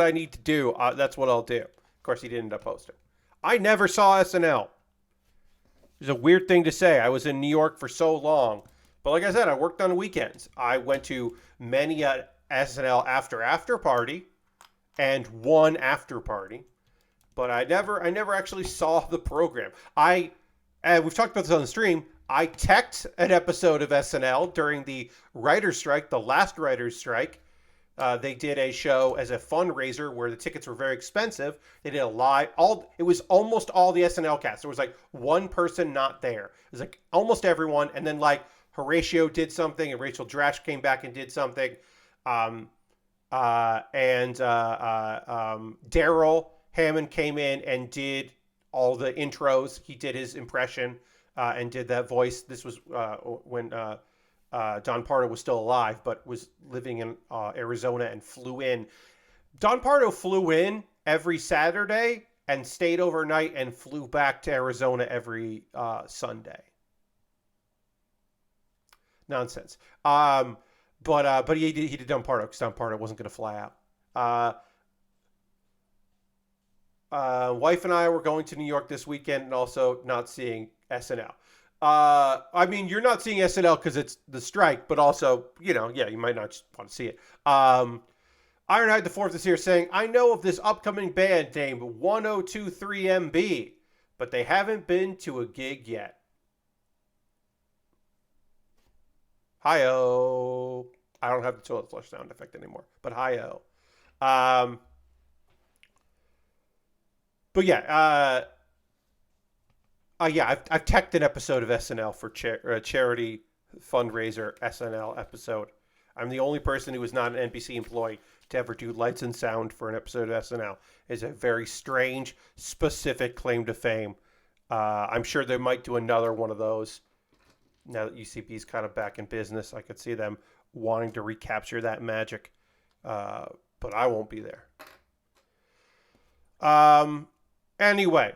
I need to do, that's what I'll do. Of course, he didn't end up posting. I never saw SNL. It's a weird thing to say. I was in New York for so long, but like I said, I worked on weekends. I went to many a SNL after party and one after party, but I never actually saw the program. And we've talked about this on the stream. I teched an episode of SNL during the writer's strike, the last writer's strike. They did a show as a fundraiser where the tickets were very expensive. They did a live, it was almost all the SNL cast. There was like one person not there. It was like almost everyone. And then like Horatio did something and Rachel Dratch came back and did something. And Daryl Hammond came in and did all the intros. He did his impression and did that voice. This was when Don Pardo was still alive, but was living in Arizona and flew in. Don Pardo flew in every Saturday and stayed overnight and flew back to Arizona every Sunday. Nonsense. But he did Don Pardo because Don Pardo wasn't going to fly out. Wife and I were going to New York this weekend and also not seeing SNL. I mean, you're not seeing SNL because it's the strike, but also, you might not just want to see it. Ironhide the Fourth is here saying, I know of this upcoming band named 1023MB, but they haven't been to a gig yet. Hi-oh. I don't have the toilet flush sound effect anymore, but hi-oh. But yeah, I've teched an episode of SNL for charity fundraiser SNL episode. I'm the only person who is not an NBC employee to ever do lights and sound for an episode of SNL. It's a very strange, specific claim to fame. I'm sure they might do another one of those. Now that UCB is kind of back in business, I could see them wanting to recapture that magic. But I won't be there. Anyway.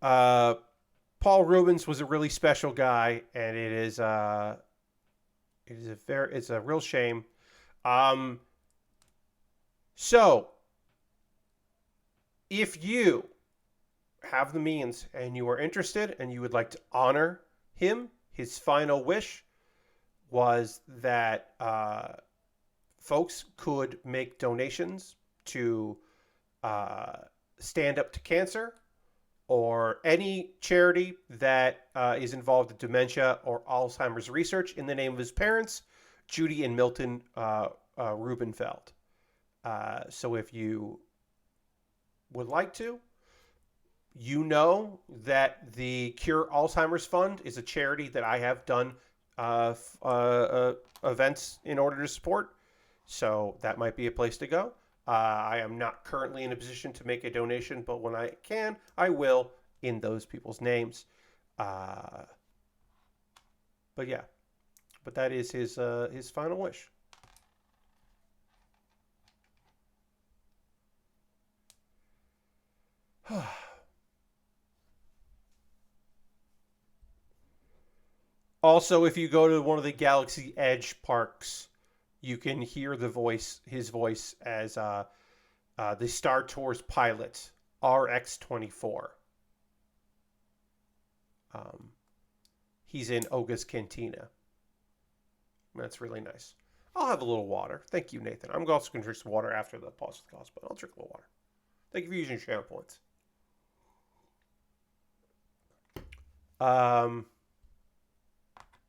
Paul Reubens was a really special guy, and it's a real shame. So if you have the means and you are interested and you would like to honor him, his final wish was that folks could make donations to Stand Up to Cancer, or any charity that is involved in dementia or Alzheimer's research in the name of his parents, Judy and Milton Rubenfeld. So if you would like to, you know that the Cure Alzheimer's Fund is a charity that I have done events in order to support. So that might be a place to go. I am not currently in a position to make a donation, but when I can, I will in those people's names. But yeah, but that is his final wish. Also, if you go to one of the Galaxy Edge parks, you can hear his voice as the Star Tours pilot, RX-24. He's in Oga's Cantina. That's really nice. I'll have a little water. Thank you, Nathan. I'm also going to drink some water after the pause with the hospital. I'll drink a little water. Thank you for using channel points.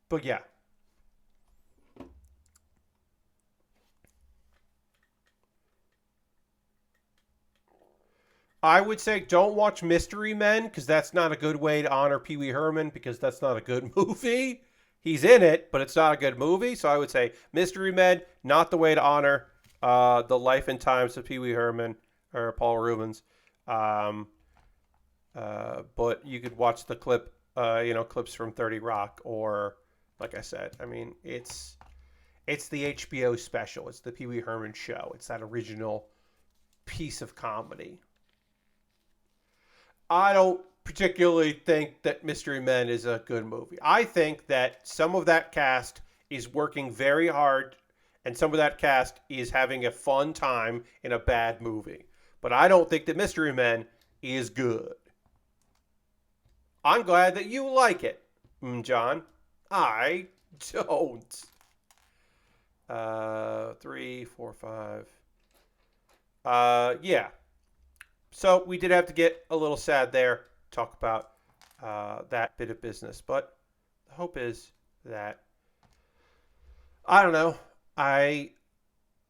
But yeah. I would say don't watch Mystery Men, because that's not a good way to honor Pee Wee Herman, because that's not a good movie. He's in it, but it's not a good movie. So I would say Mystery Men, not the way to honor the life and times of Pee Wee Herman or Paul Reubens. But you could watch the clips from 30 Rock, or like I said, I mean, it's the HBO special. It's the Pee Wee Herman show. It's that original piece of comedy. I don't particularly think that Mystery Men is a good movie. I think that some of that cast is working very hard, and some of that cast is having a fun time in a bad movie. But I don't think that Mystery Men is good. I'm glad that you like it, John. I don't. 3, 4, 5. Yeah. So we did have to get a little sad there, talk about that bit of business. But the hope is that, I don't know, I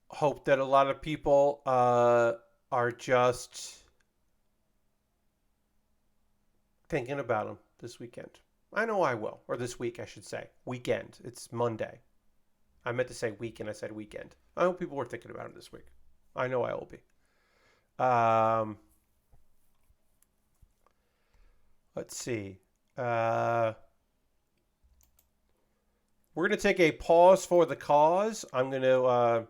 hope that a lot of people are just thinking about them this weekend. I know I will, or this week, I should say. Weekend. It's Monday. I meant to say week, and I said weekend. I hope people were thinking about it this week. I know I will be. Let's see. We're going to take a pause for the cause. I'm going to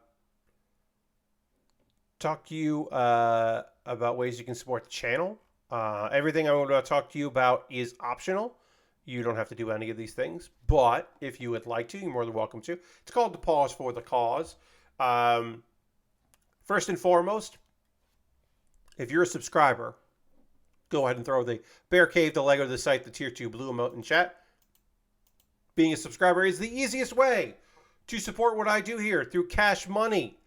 talk to you about ways you can support the channel. Everything I'm going to talk to you about is optional. You don't have to do any of these things. But if you would like to, you're more than welcome to. It's called the pause for the cause. First and foremost, if you're a subscriber, go ahead and throw the Bear Cave, the Lego, the site, the tier 2 blue emote in chat. Being a subscriber is the easiest way to support what I do here through cash money,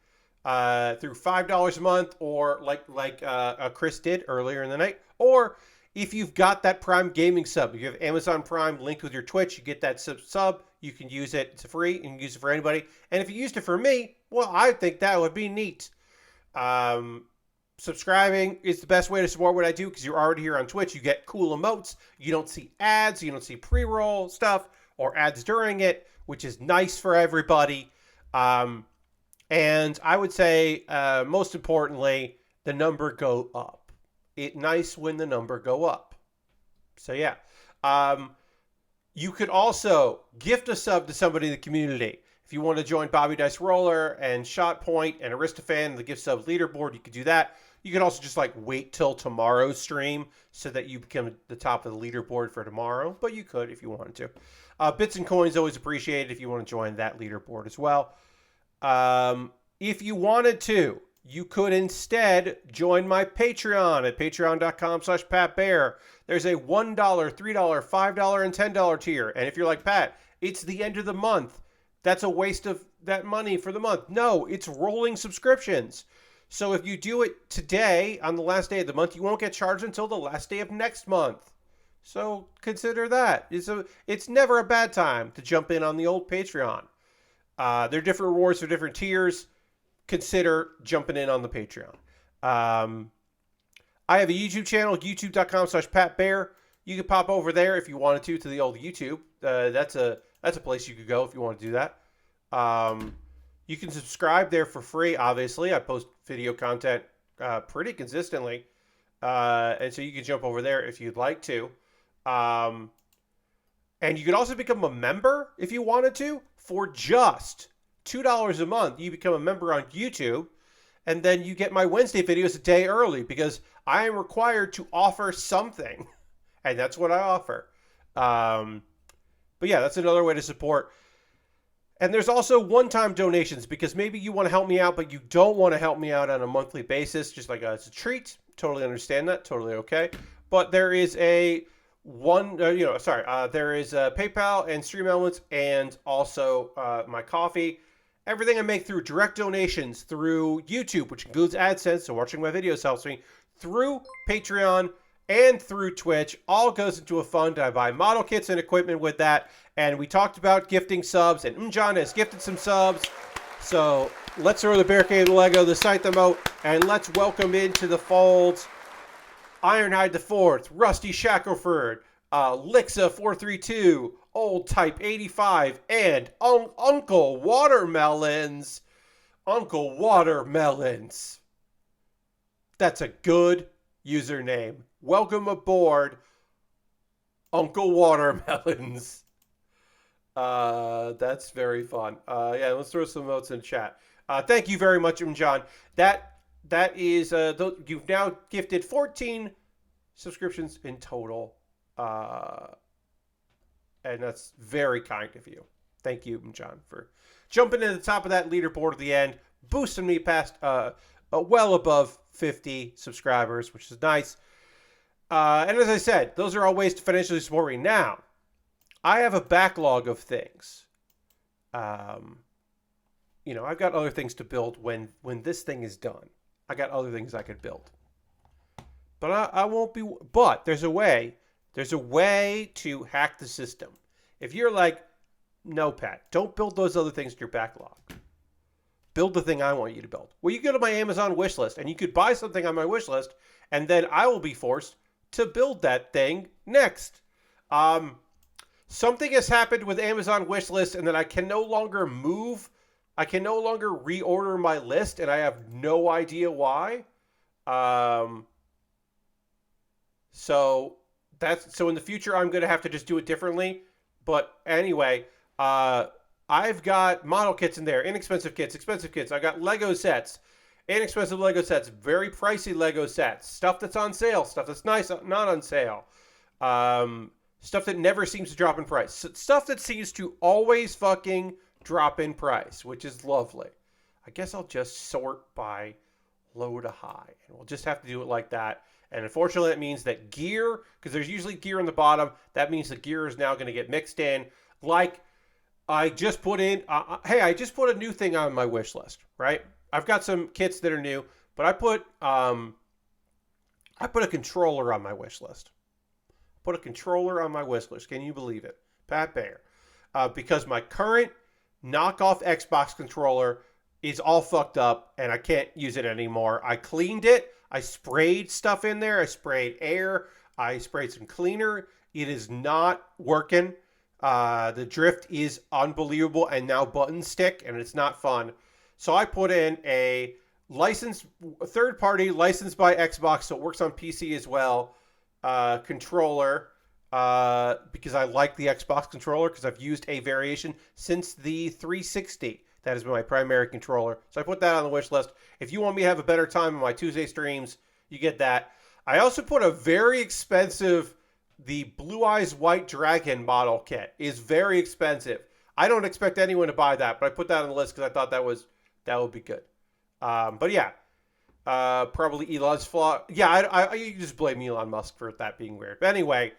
through $5 a month, or like Chris did earlier in the night, or if you've got that Prime Gaming sub. If you have Amazon Prime linked with your Twitch, you get that sub. You can use it. It's free. You can use it for anybody. And if you used it for me, well, I think that would be neat. Subscribing is the best way to support what I do because you're already here on Twitch. You get cool emotes. You don't see ads. You don't see pre-roll stuff or ads during it, which is nice for everybody. And I would say, most importantly, the number go up. It's nice when the number go up. So, yeah. You could also gift a sub to somebody in the community. If you want to join Bobby Dice Roller and Shot Point and Aristofan, the gift sub leaderboard, you could do that. You can also just wait till tomorrow's stream so that you become the top of the leaderboard for tomorrow. But you could if you wanted to. Bits and coins always appreciated if you want to join that leaderboard as well. If you wanted to, you could instead join my Patreon at patreon.com/PatBear. There's a $1, $3, $5, and $10 tier. And if you're like, Pat, it's the end of the month. That's a waste of that money for the month. No, it's rolling subscriptions. So if you do it today on the last day of the month, you won't get charged until the last day of next month. So consider that. It's never a bad time to jump in on the old Patreon. There are different rewards for different tiers. Consider jumping in on the Patreon. I have a YouTube channel, youtube.com/PatBear. You can pop over there if you wanted to the old YouTube. That's a place you could go if you want to do that. You can subscribe there for free, obviously. I post video content pretty consistently. And so you can jump over there if you'd like to. And you could also become a member if you wanted to for just $2 a month. You become a member on YouTube. And then you get my Wednesday videos a day early because I am required to offer something. And that's what I offer. But yeah, that's another way to support. And there's also one-time donations because maybe you want to help me out, but you don't want to help me out on a monthly basis, just like it's a treat. Totally understand that. Totally okay. But there is there is PayPal and Stream Elements and also my coffee. Everything I make through direct donations through YouTube, which includes AdSense, so watching my videos helps me, through Patreon and through Twitch, all goes into a fund. I buy model kits and equipment with that. And we talked about gifting subs, and John has gifted some subs. So let's throw the Bear Cave, the Lego, the site, the moat, and let's welcome into the fold Ironhide the Fourth, Rusty Shackelford, Lixa 432, Old Type 85, and Uncle Watermelons. Uncle Watermelons. That's a good username. Welcome aboard, Uncle Watermelons. That's very fun. Yeah, let's throw some notes in chat. Thank you very much, John. That is, you've now gifted 14 subscriptions in total. And that's very kind of you. Thank you, John, for jumping in the top of that leaderboard at the end, boosting me past well above 50 subscribers, which is nice. And as I said, those are all ways to financially support me. Now, I have a backlog of things. I've got other things to build when this thing is done. I got other things I could build. But I won't be... But there's a way. There's a way to hack the system. If you're like, no, Pat, don't build those other things in your backlog. Build the thing I want you to build. Well, you go to my Amazon wish list, and you could buy something on my wish list, and then I will be forced to build that thing next. Something has happened with Amazon wish list, and then I can no longer move. I can no longer reorder my list, and I have no idea why. So in the future, I'm going to have to just do it differently. But anyway, I've got model kits in there, inexpensive kits, expensive kits. I got Lego sets, inexpensive Lego sets, very pricey Lego sets, stuff that's on sale, stuff that's nice, not on sale, stuff that never seems to drop in price, stuff that seems to always fucking drop in price, which is lovely. I guess I'll just sort by low to high, and we'll just have to do it like that. And unfortunately, that means that gear, because there's usually gear on the bottom, that means the gear is now going to get mixed in. Like, I just put in, I just put a new thing on my wish list, right? I've got some kits that are new, but I put a controller on my wish list. Put a controller on my wish list. Can you believe it? Pat Bayer. Because my current knockoff Xbox controller is all fucked up and I can't use it anymore. I cleaned it. I sprayed stuff in there. I sprayed air. I sprayed some cleaner. It is not working. The drift is unbelievable and now buttons stick and it's not fun. So I put in a third-party licensed by Xbox, so it works on PC as well, controller, because I like the Xbox controller because I've used a variation since the 360. That has been my primary controller. So I put that on the wish list. If you want me to have a better time on my Tuesday streams, you get that. I also put a very expensive, the Blue Eyes White Dragon model kit is very expensive. I don't expect anyone to buy that, but I put that on the list because I thought that would be good. But yeah, probably Elon's flaw. Yeah, you just blame Elon Musk for that being weird. But anyway,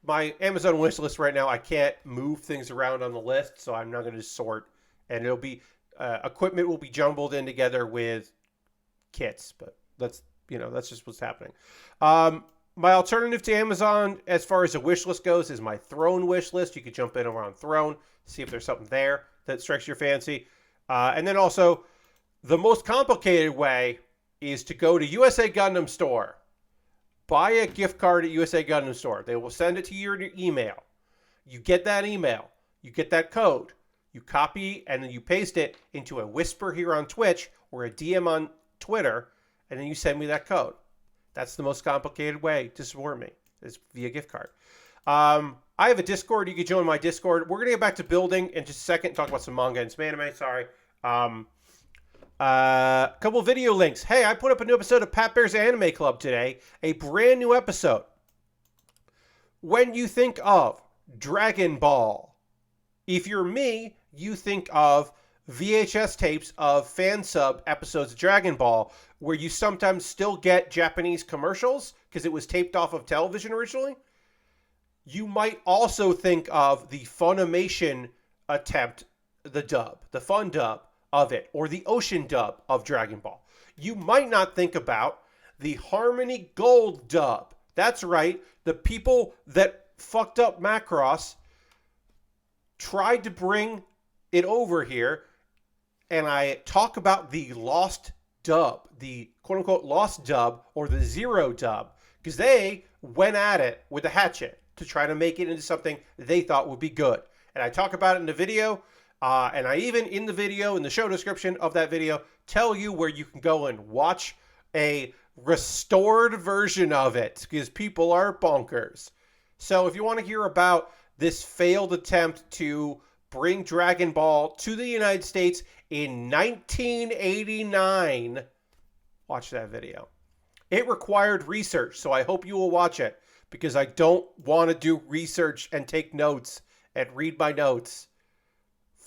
my Amazon wish list right now, I can't move things around on the list, so I'm not going to sort. And it'll be equipment will be jumbled in together with kits, but that's just what's happening. My alternative to Amazon, as far as a wish list goes, is my Throne wish list. You could jump in around Throne, see if there's something there that strikes your fancy. And then also, the most complicated way is to go to USA Gundam Store. Buy a gift card at USA Gundam Store. They will send it to your email. You get that email. You get that code. You copy and then you paste it into a whisper here on Twitch or a DM on Twitter, and then you send me that code. That's the most complicated way to support me, is via gift card. I have a Discord. You can join my Discord. We're going to get back to building in just a second, talk about some manga and some anime. Sorry. Couple video links. Hey, I put up a new episode of Pat Bear's Anime Club today. A brand new episode. When you think of Dragon Ball, if you're me, you think of VHS tapes of fan sub episodes of Dragon Ball, where you sometimes still get Japanese commercials because it was taped off of television originally. You might also think of the Funimation attempt, the fun dub of it, or the Ocean dub of Dragon Ball. You might not think about the Harmony Gold dub. That's right, the people that fucked up Macross tried to bring it over here, and I talk about the lost dub, the quote-unquote lost dub, or the zero dub, because they went at it with a hatchet to try to make it into something they thought would be good. And I talk about it in the video, and I even, in the video, in the show description of that video, tell you where you can go and watch a restored version of it, because people are bonkers. So if you want to hear about this failed attempt to bring Dragon Ball to the United States in 1989, watch that video. It required research, so I hope you will watch it, because I don't want to do research and take notes and read my notes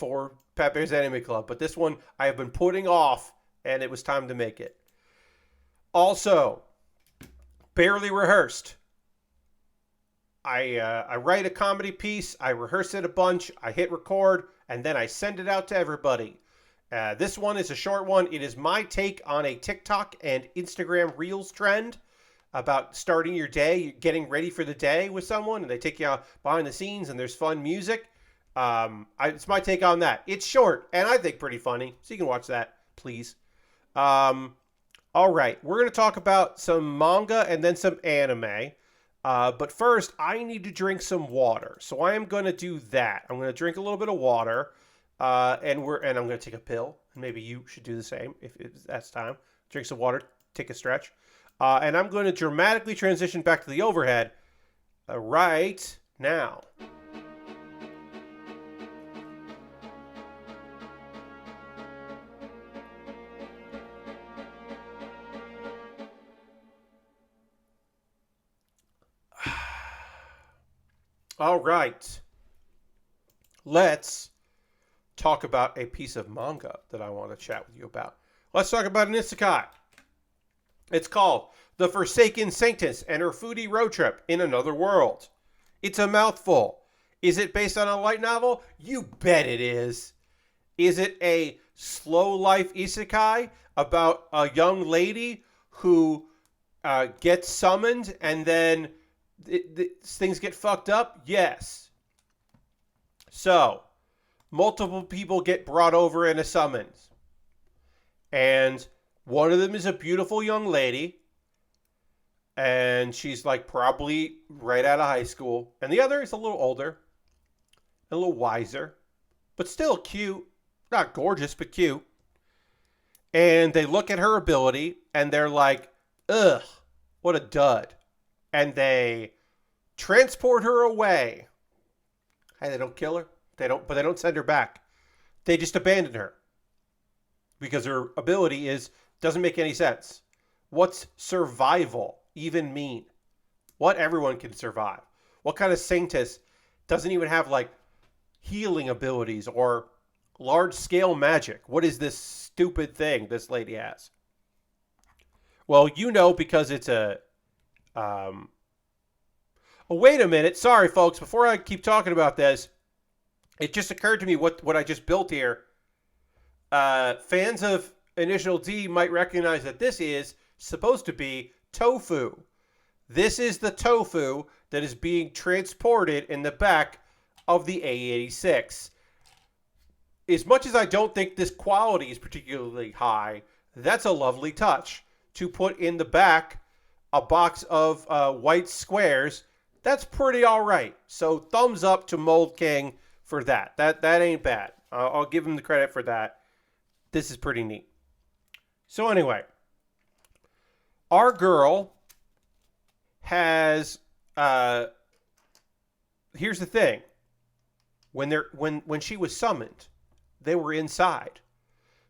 for Pepe's Anime Club, but this one I have been putting off, and it was time to make it. Also, barely rehearsed. I write a comedy piece, I rehearse it a bunch, I hit record, and then I send it out to everybody. This one is a short one. It is my take on a TikTok and Instagram Reels trend about starting your day, getting ready for the day with someone, and they take you out behind the scenes, and there's fun music. It's my take on that. It's short, and I think pretty funny, so you can watch that, please. All right, we're going to talk about some manga and then some anime. But first, I need to drink some water, so I am going to do that. I'm going to drink a little bit of water, and I'm going to take a pill. And maybe you should do the same if that's time. Drink some water, take a stretch, and I'm going to dramatically transition back to the overhead right now. All right. Let's talk about a piece of manga that I want to chat with you about. Let's talk about an isekai. It's called The Forsaken Sanctus and Her Foodie Road Trip in Another World. It's a mouthful. Is it based on a light novel? You bet it is. Is it a slow life isekai about a young lady who gets summoned and then things get fucked up? Yes. So, multiple people get brought over in a summons. And one of them is a beautiful young lady. And she's like probably right out of high school. And the other is a little older. A little wiser. But still cute. Not gorgeous, but cute. And they look at her ability and they're like, ugh, what a dud. And they transport her away. Hey, they don't kill her. But they don't send her back. They just abandon her. Because her ability doesn't make any sense. What's survival even mean? What? Everyone can survive. What kind of sanctus doesn't even have like healing abilities or large scale magic? What is this stupid thing this lady has? Well, you know, because it's a oh, wait a minute. Sorry, folks. Before I keep talking about this, it just occurred to me what I just built here. Fans of Initial D might recognize that this is supposed to be tofu. This is the tofu that is being transported in the back of the AE86. As much as I don't think this quality is particularly high, that's a lovely touch. To put in the back a box of white squares, that's pretty all right. So thumbs up to Mould King for that. That ain't bad. I'll give him the credit for that. This is pretty neat. So anyway, our girl has here's the thing. When she was summoned, they were inside.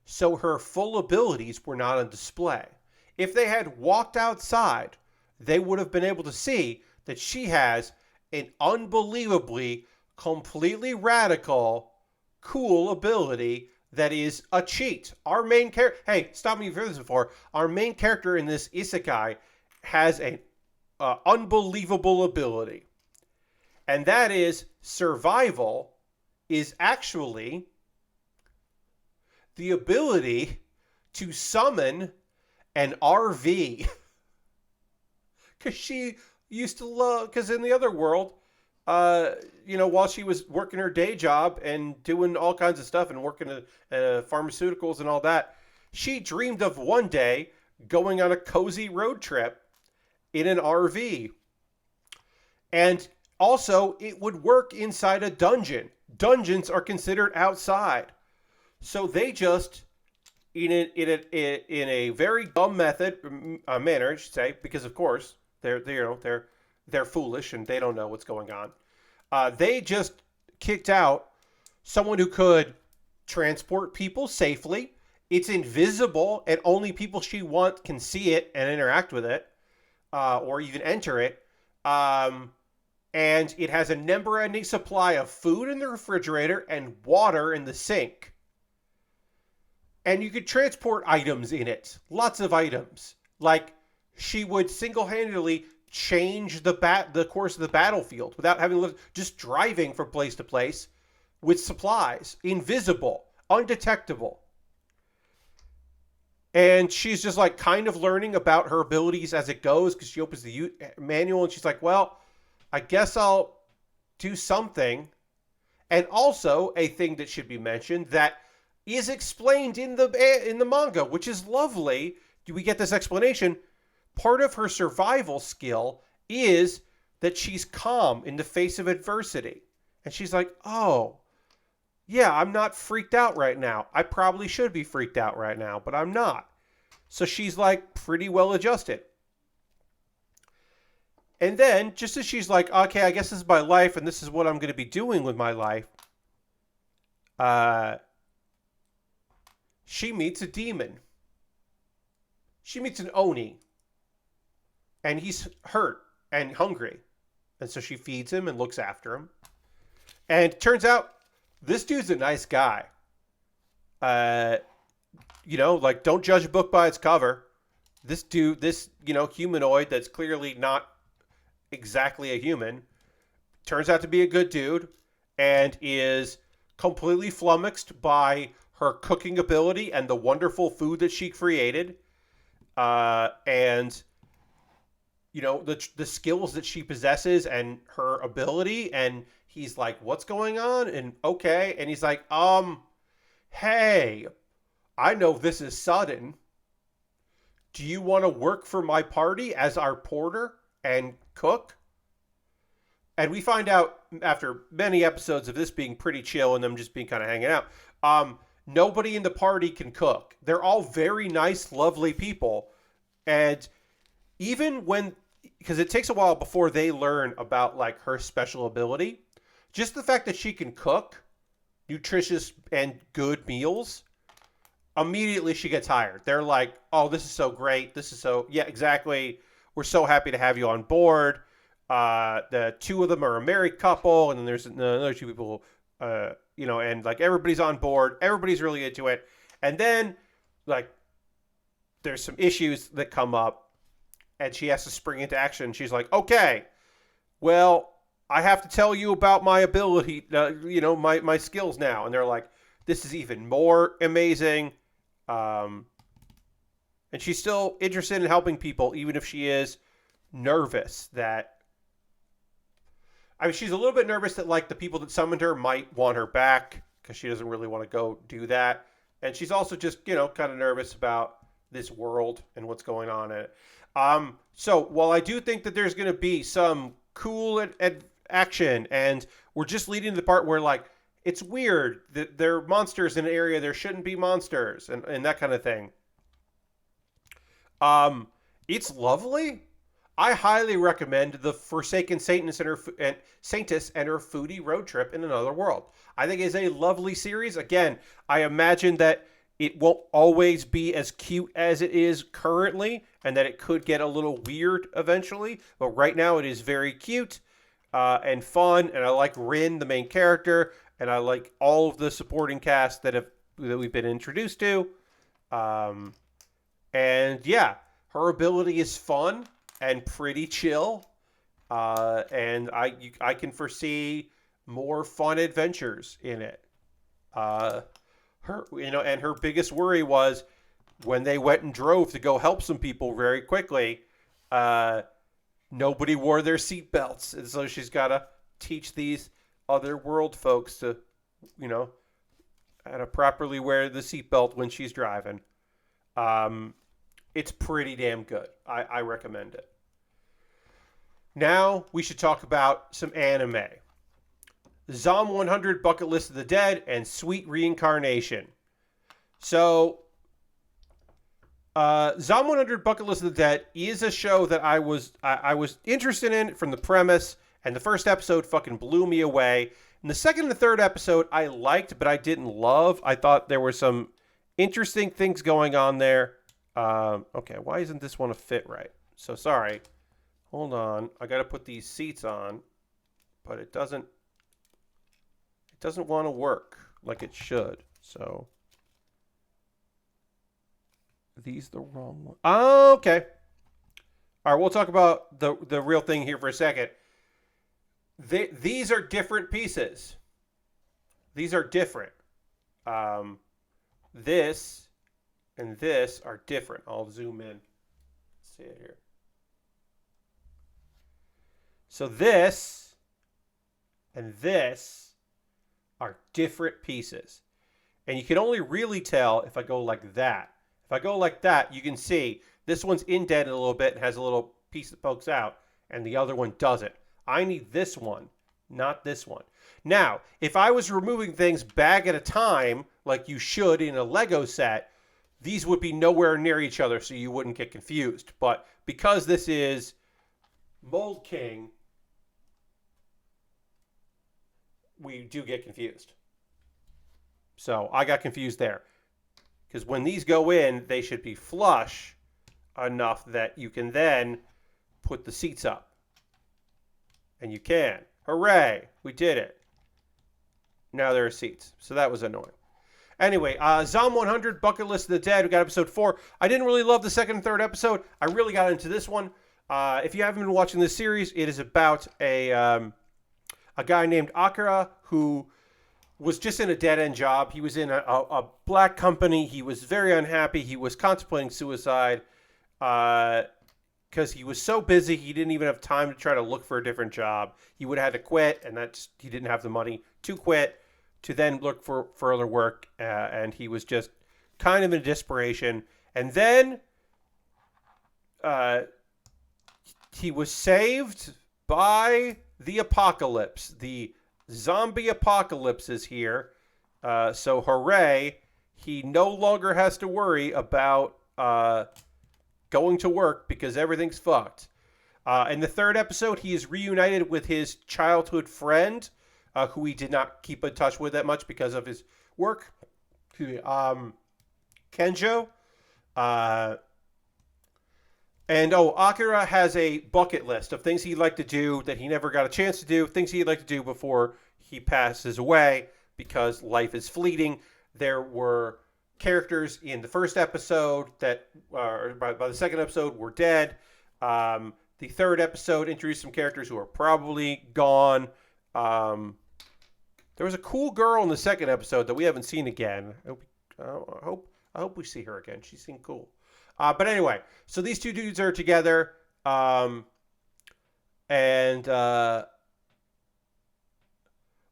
So her full abilities were not on display. If they had walked outside, they would have been able to see that she has an unbelievably, completely radical, cool ability that is a cheat. Our main character... Hey, stop me if you've heard this before. Our main character in this isekai has an unbelievable ability. And that is survival is actually the ability to summon an RV. Because she used to love... Because in the other world, while she was working her day job and doing all kinds of stuff and working at pharmaceuticals and all that, she dreamed of one day going on a cozy road trip in an RV. And also, it would work inside a dungeon. Dungeons are considered outside. So they just, in a very dumb manner, I should say, because of course they're foolish and they don't know what's going on. They just kicked out someone who could transport people safely. It's invisible, and only people she wants can see it and interact with it, or even enter it. and it has a never-ending supply of food in the refrigerator and water in the sink. And you could transport items in it, lots of items. Like, she would single-handedly change the course of the battlefield without having to just driving from place to place with supplies, invisible, undetectable. And she's just like kind of learning about her abilities as it goes, because she opens the manual and she's like, well, I guess I'll do something. And also a thing that should be mentioned that is explained in the manga, which is lovely. Do we get this explanation? Part of her survival skill is that she's calm in the face of adversity. And she's like, oh, yeah, I'm not freaked out right now. I probably should be freaked out right now, but I'm not. So she's like pretty well adjusted. And then, just as she's like, okay, I guess this is my life and this is what I'm going to be doing with my life, she meets a demon. She meets an Oni. And he's hurt and hungry. And so she feeds him and looks after him. And it turns out this dude's a nice guy. Like, don't judge a book by its cover. This dude, this humanoid that's clearly not exactly a human, turns out to be a good dude and is completely flummoxed by her cooking ability and the wonderful food that she created. And the skills that she possesses and her ability, and he's like, what's going on? And okay. And he's like, hey, I know this is sudden. Do you want to work for my party as our porter and cook? And we find out after many episodes of this being pretty chill and them just being kind of hanging out, nobody in the party can cook. They're all very nice, lovely people. And even when, because it takes a while before they learn about like her special ability, just the fact that she can cook nutritious and good meals, immediately she gets hired. They're like, oh, this is so great. This is so, yeah, exactly. We're so happy to have you on board. The two of them are a married couple, and then there's another two people, and like everybody's on board. Everybody's really into it. And then like there's some issues that come up and she has to spring into action. She's like, okay, well, I have to tell you about my ability, my skills now. And they're like, this is even more amazing. And she's still interested in helping people, even if she is nervous that, she's a little bit nervous that like the people that summoned her might want her back because she doesn't really want to go do that. And she's also just, kind of nervous about this world and what's going on in it. So while I do think that there's going to be some cool action, and we're just leading to the part where like, it's weird that there are monsters in an area there shouldn't be monsters and that kind of thing. It's lovely. I highly recommend the Forsaken Saintess and her foodie road trip in another world. I think it's a lovely series. Again, I imagine that it won't always be as cute as it is currently, and that it could get a little weird eventually. But right now, it is very cute and fun, and I like Rin, the main character, and I like all of the supporting cast that we've been introduced to. And yeah, her ability is fun and pretty chill, and I can foresee more fun adventures in it. And her biggest worry was when they went and drove to go help some people very quickly, nobody wore their seatbelts, and so she's got to teach these other world folks to, how to properly wear the seatbelt when she's driving. It's pretty damn good. I recommend it. Now we should talk about some anime. Zom 100 Bucket List of the Dead and Sweet Reincarnation. So, Zom 100 Bucket List of the Dead is a show that I was interested in from the premise, and the first episode fucking blew me away. And the second and the third episode I liked, but I didn't love. I thought there were some interesting things going on there. Okay, why isn't this one a fit right? So sorry. Hold on. I got to put these seats on. but it doesn't want to work like it should. So these the wrong one. Oh, okay. All right, we'll talk about the real thing here for a second. These are different pieces. These are different. This and this are different. I'll zoom in. See it here. So this and this are different pieces. And you can only really tell if I go like that. If I go like that, you can see this one's indented a little bit and has a little piece that pokes out, and the other one doesn't. I need this one, not this one. Now, if I was removing things bag at a time, like you should in a Lego set, these would be nowhere near each other, so you wouldn't get confused. But because this is Mould King, we do get confused. So I got confused there. Because when these go in, they should be flush enough that you can then put the seats up. And you can. Hooray! We did it. Now there are seats. So that was annoying. Anyway, Zom 100, Bucket List of the Dead. We got episode 4. I didn't really love the second and third episode. I really got into this one. If you haven't been watching this series, it is about a guy named Akira who was just in a dead-end job. He was in a black company. He was very unhappy. He was contemplating suicide because he was so busy he didn't even have time to try to look for a different job. He would have had to quit, and he didn't have the money to quit, to then look for further work, and he was just kind of in desperation. And then he was saved by the apocalypse. The zombie apocalypse is here. So hooray, he no longer has to worry about going to work because everything's fucked. In the third episode, he is reunited with his childhood friend, who he did not keep in touch with that much because of his work. Kenjo. And Akira has a bucket list of things he'd like to do that he never got a chance to do, things he'd like to do before he passes away because life is fleeting. There were characters in the first episode that, by the second episode, were dead. The third episode introduced some characters who are probably gone. There was a cool girl in the second episode that we haven't seen again. I hope we see her again. She seemed cool. But anyway, so these two dudes are together, and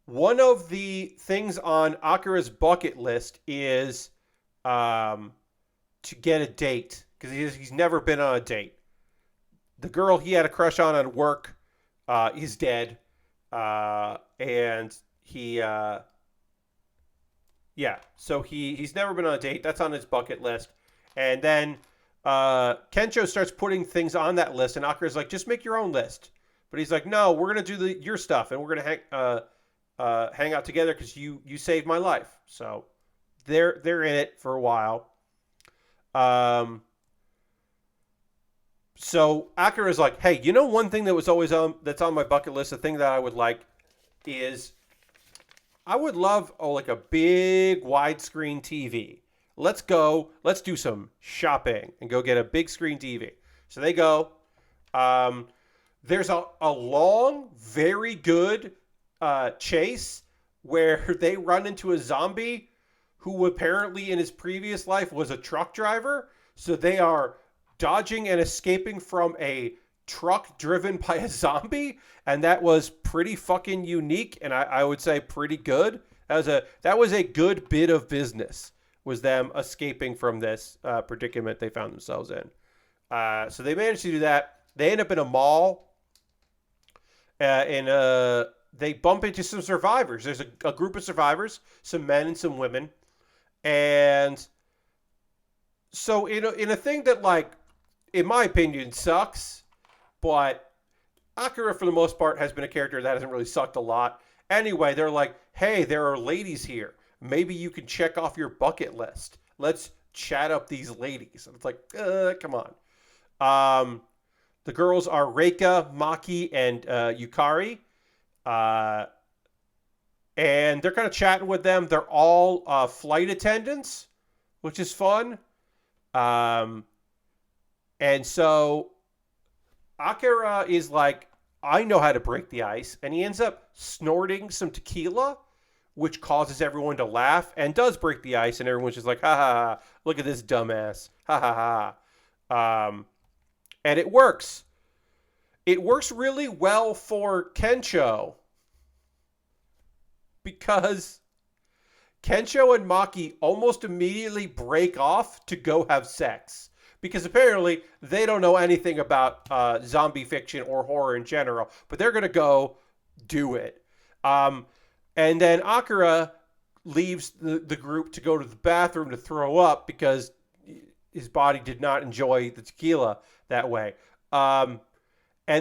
one of the things on Akira's bucket list is to get a date, because he's never been on a date. The girl he had a crush on work is dead, and so he's never been on a date. That's on his bucket list. And then Kencho starts putting things on that list, and Akira's like, just make your own list. But he's like, no, we're going to do your stuff, and we're going to hang out together because you saved my life. So they're in it for a while. So Akira's like, hey, you know one thing that was always that's on my bucket list, the thing that I would like is I would love like a big widescreen TV. Let's do some shopping and go get a big screen TV. So they go. There's a long, very good chase where they run into a zombie who apparently in his previous life was a truck driver. So they are dodging and escaping from a truck driven by a zombie. And that was pretty fucking unique. And I would say pretty good. That was a good bit of business, was them escaping from this predicament they found themselves in. So they managed to do that. They end up in a mall. They bump into some survivors. There's a group of survivors, some men and some women. And so in a thing that, like, in my opinion, sucks, but Akira, for the most part, has been a character that hasn't really sucked a lot. Anyway, they're like, hey, there are ladies here. Maybe you can check off your bucket list. Let's chat up these ladies. And it's like, come on. The girls are Reika, Maki, and Yukari. Uh, and they're kind of chatting with them. They're all flight attendants, which is fun. Um, and so Akira is like, I know how to break the ice. And he ends up snorting some tequila, which causes everyone to laugh and does break the ice. And everyone's just like, ha ha ha, look at this dumbass. Ha ha ha. And it works. It works really well for Kensho because Kensho and Maki almost immediately break off to go have sex. Because apparently they don't know anything about zombie fiction or horror in general, but they're going to go do it. And then Akira leaves the group to go to the bathroom to throw up because his body did not enjoy the tequila that way. And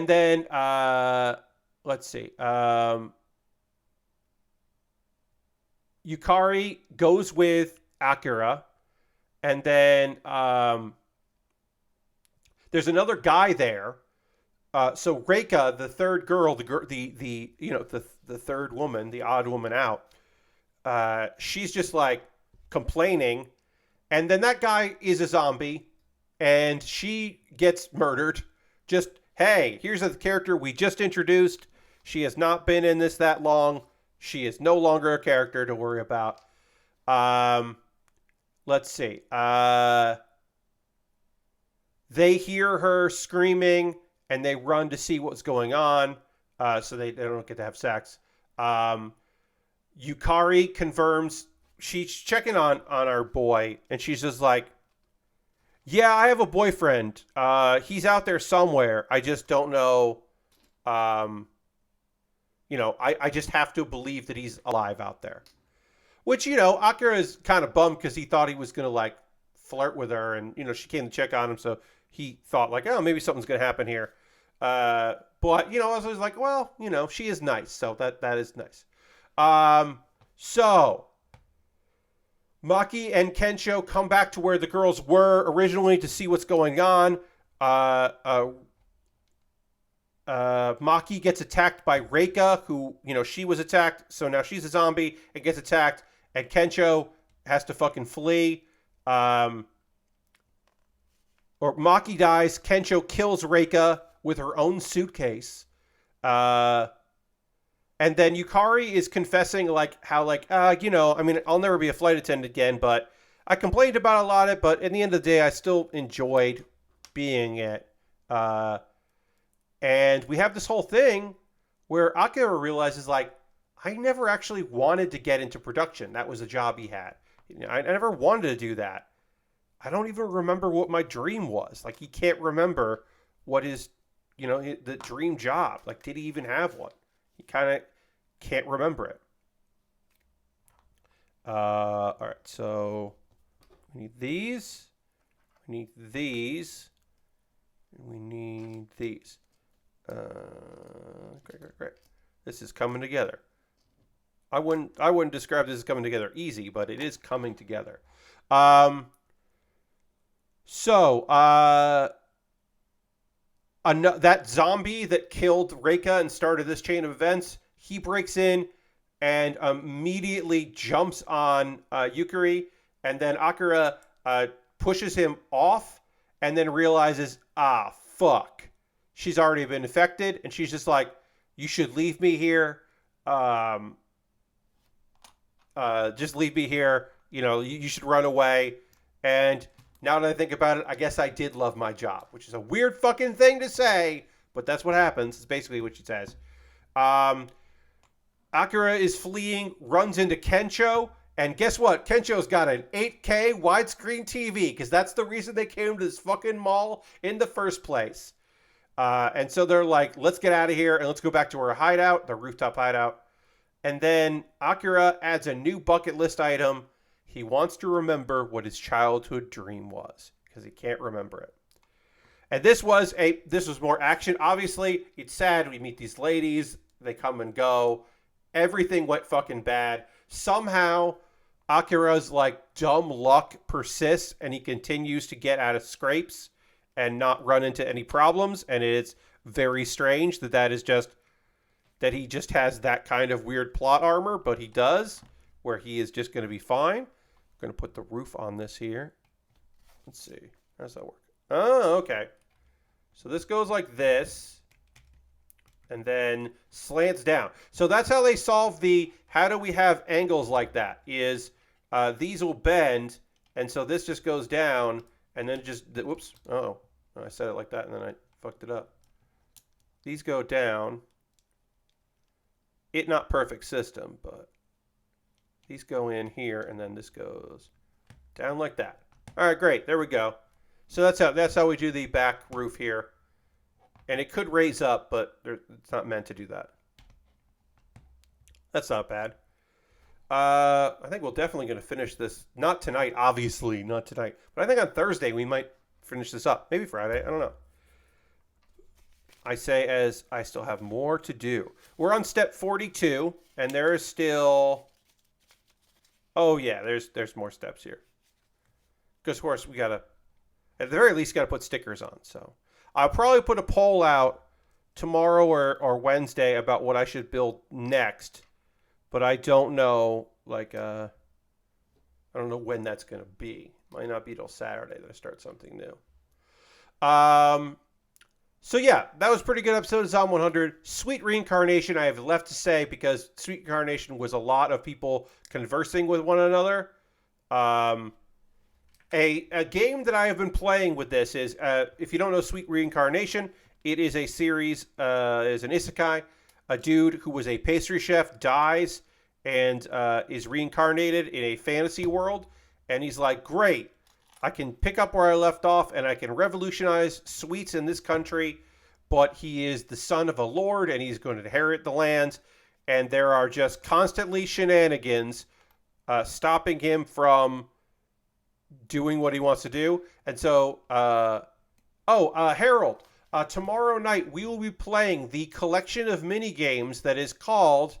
then, let's see. Yukari goes with Akira. And then there's another guy there. So Reika, the third girl, the third woman, the odd woman out, she's just like complaining. And then that guy is a zombie and she gets murdered. Just, hey, here's a character we just introduced. She has not been in this that long. She is no longer a character to worry about. Let's see. They hear her screaming and they run to see what's going on. So they don't get to have sex. Yukari confirms she's checking on our boy and she's just like, yeah, I have a boyfriend. He's out there somewhere. I just don't know. I just have to believe that he's alive out there. Which, Akira is kind of bummed because he thought he was going to, like, flirt with her. And, she came to check on him. So he thought, like, oh, maybe something's going to happen here. But, I was like, well, she is nice. So that is nice. So Maki and Kensho come back to where the girls were originally to see what's going on. Maki gets attacked by Reika, who, she was attacked. So now she's a zombie and gets attacked. And Kensho has to fucking flee. Or Maki dies. Kensho kills Reika with her own suitcase. And then Yukari is confessing, I'll never be a flight attendant again, but I complained about a lot of it, but in the end of the day, I still enjoyed being it. And we have this whole thing where Akira realizes, like, I never actually wanted to get into production. That was a job he had. I never wanted to do that. I don't even remember what my dream was. Like, he can't remember what his, the dream job. Like, did he even have one? He kind of can't remember it. All right, so we need these. We need these. And we need these. Great. This is coming together. I wouldn't describe this as coming together easy, but it is coming together. That zombie that killed Reika and started this chain of events, he breaks in and immediately jumps on Yukari, and then Akira pushes him off and then realizes, fuck. She's already been infected, and she's just like, you should leave me here. Just leave me here. You should run away. And now that I think about it, I guess I did love my job, which is a weird fucking thing to say, but that's what happens. It's basically what she says. Akira is fleeing, runs into Kensho, and guess what? Kensho's got an 8K widescreen TV, because that's the reason they came to this fucking mall in the first place. And so they're like, let's get out of here and let's go back to our hideout, the rooftop hideout. And then Akira adds a new bucket list item. He wants to remember what his childhood dream was because he can't remember it. And this was more action. Obviously, it's sad. We meet these ladies. They come and go. Everything went fucking bad. Somehow, Akira's like dumb luck persists and he continues to get out of scrapes and not run into any problems. And it's very strange that is just that he just has that kind of weird plot armor, but he does, where he is just going to be fine. I'm going to put the roof on this here. Let's see. How does that work? Oh, okay. So this goes like this, and then slants down. So that's how they solve the, how do we have angles like that, is these will bend, and so this just goes down, and then just, whoops, oh, I said it like that, and then I fucked it up. These go down. Not perfect system, but these go in here, and then this goes down like that. All right, great. There we go. So that's how we do the back roof here. And it could raise up, but it's not meant to do that. That's not bad. I think we're definitely going to finish this. Not tonight, obviously, not tonight. But I think on Thursday we might finish this up. Maybe Friday. I don't know. I say as I still have more to do. We're on step 42, and there is still... Oh, yeah, there's more steps here. Because, of course, we got to... At the very least, got to put stickers on. So I'll probably put a poll out tomorrow or Wednesday about what I should build next. But I don't know, like, I don't know when that's going to be. Might not be till Saturday that I start something new. So yeah, that was a pretty good episode of Zom 100. Sweet Reincarnation, I have left to say, because Sweet Reincarnation was a lot of people conversing with one another. A game that I have been playing with this is, if you don't know Sweet Reincarnation, it is a series, is an isekai. A dude who was a pastry chef dies and is reincarnated in a fantasy world. And he's like, great, I can pick up where I left off and I can revolutionize sweets in this country. But he is the son of a lord and he's going to inherit the lands. And there are just constantly shenanigans stopping him from doing what he wants to do. And so, Harold, tomorrow night we will be playing the collection of mini games that is called...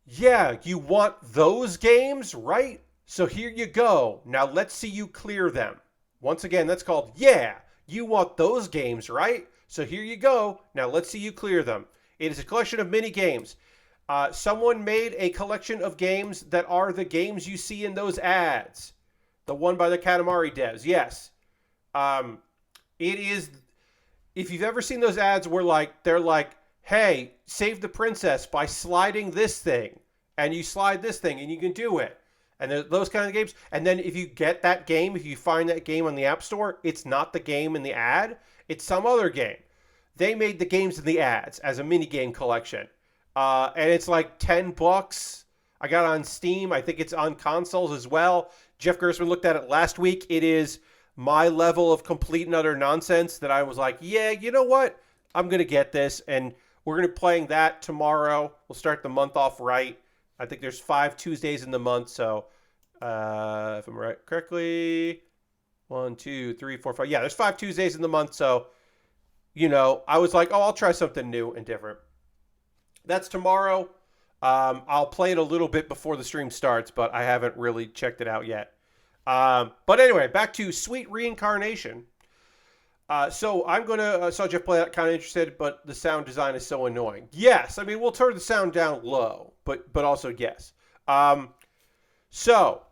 Yeah, you want those games, right? So here you go. Now let's see you clear them. Once again, that's called Yeah, you want those games, right? So here you go. Now let's see you clear them. It is a collection of mini games. Someone made a collection of games that are the games you see in those ads. The one by the Katamari devs. Yes. It is... If you've ever seen those ads where they're like, hey, save the princess by sliding this thing. And you slide this thing and you can do it. And those kind of games. And then if you get that game, if you find that game on the App Store, it's not the game in the ad. It's some other game. They made the games in the ads as a mini game collection. And it's like $10. I got it on Steam. I think it's on consoles as well. Jeff Gersman looked at it last week. It is my level of complete and utter nonsense that I was like, yeah, you know what? I'm going to get this. And we're going to be playing that tomorrow. We'll start the month off right. I think there's 5 Tuesdays in the month. So if I'm right correctly, 1, 2, 3, 4, 5. Yeah, there's 5 Tuesdays in the month. So, I was like, I'll try something new and different. That's tomorrow. I'll play it a little bit before the stream starts, but I haven't really checked it out yet. But anyway, back to Sweet Reincarnation. So I'm going to saw Jeff play that, kind of interested, but the sound design is so annoying. Yes, I mean, we'll turn the sound down low, but also yes. So,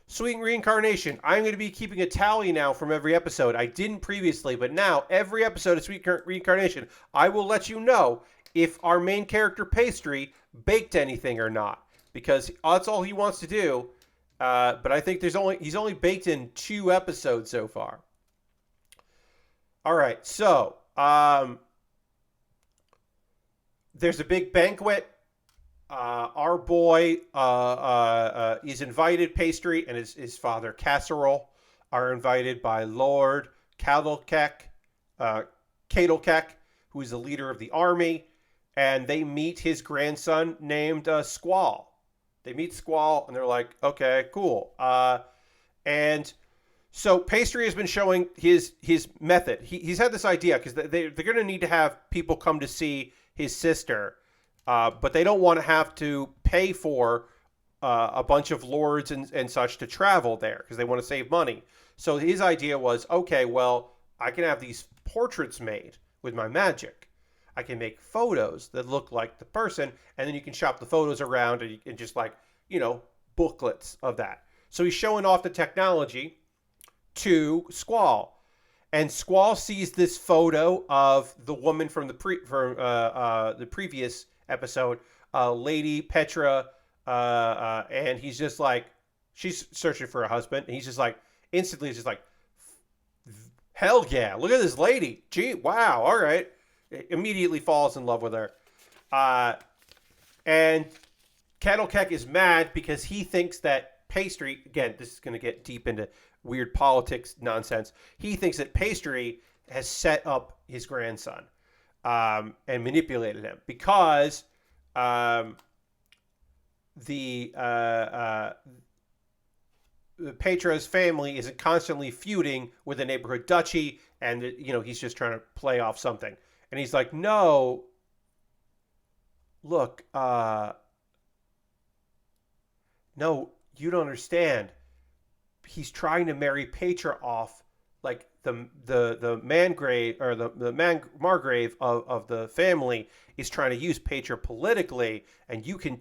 Sweet Reincarnation. I'm going to be keeping a tally now from every episode. I didn't previously, but now every episode of Sweet Reincarnation, I will let you know if our main character Pastry baked anything or not, because that's all he wants to do. But I think he's only baked in 2 episodes so far. All right, so there's a big banquet. Our boy is invited. Pastry and his father Casserole are invited by Lord Cadilkek, who is the leader of the army, and they meet his grandson named Squall. They meet Squall, and they're like, okay, cool. And so Pastry has been showing his method. He's had this idea because they're going to need to have people come to see his sister, but they don't want to have to pay for a bunch of lords and such to travel there because they want to save money. So his idea was, okay, well, I can have these portraits made with my magic. I can make photos that look like the person, and then you can shop the photos around and just like, booklets of that. So he's showing off the technology to Squall. And Squall sees this photo of the woman from the previous episode, Lady Petra, and he's just like, she's searching for a husband, and he's just like, instantly, just like, hell yeah, look at this lady. Gee, wow, all right. Immediately falls in love with her. And Kettlekeck is mad because he thinks that Pastry, again, this is going to get deep into weird politics nonsense. He thinks that Pastry has set up his grandson and manipulated him because Petra's family is constantly feuding with the neighborhood duchy, and he's just trying to play off something. And he's like, no, look, no, you don't understand. He's trying to marry Petra off, like the Mangrave, or the Margrave of the family is trying to use Petra politically, and you can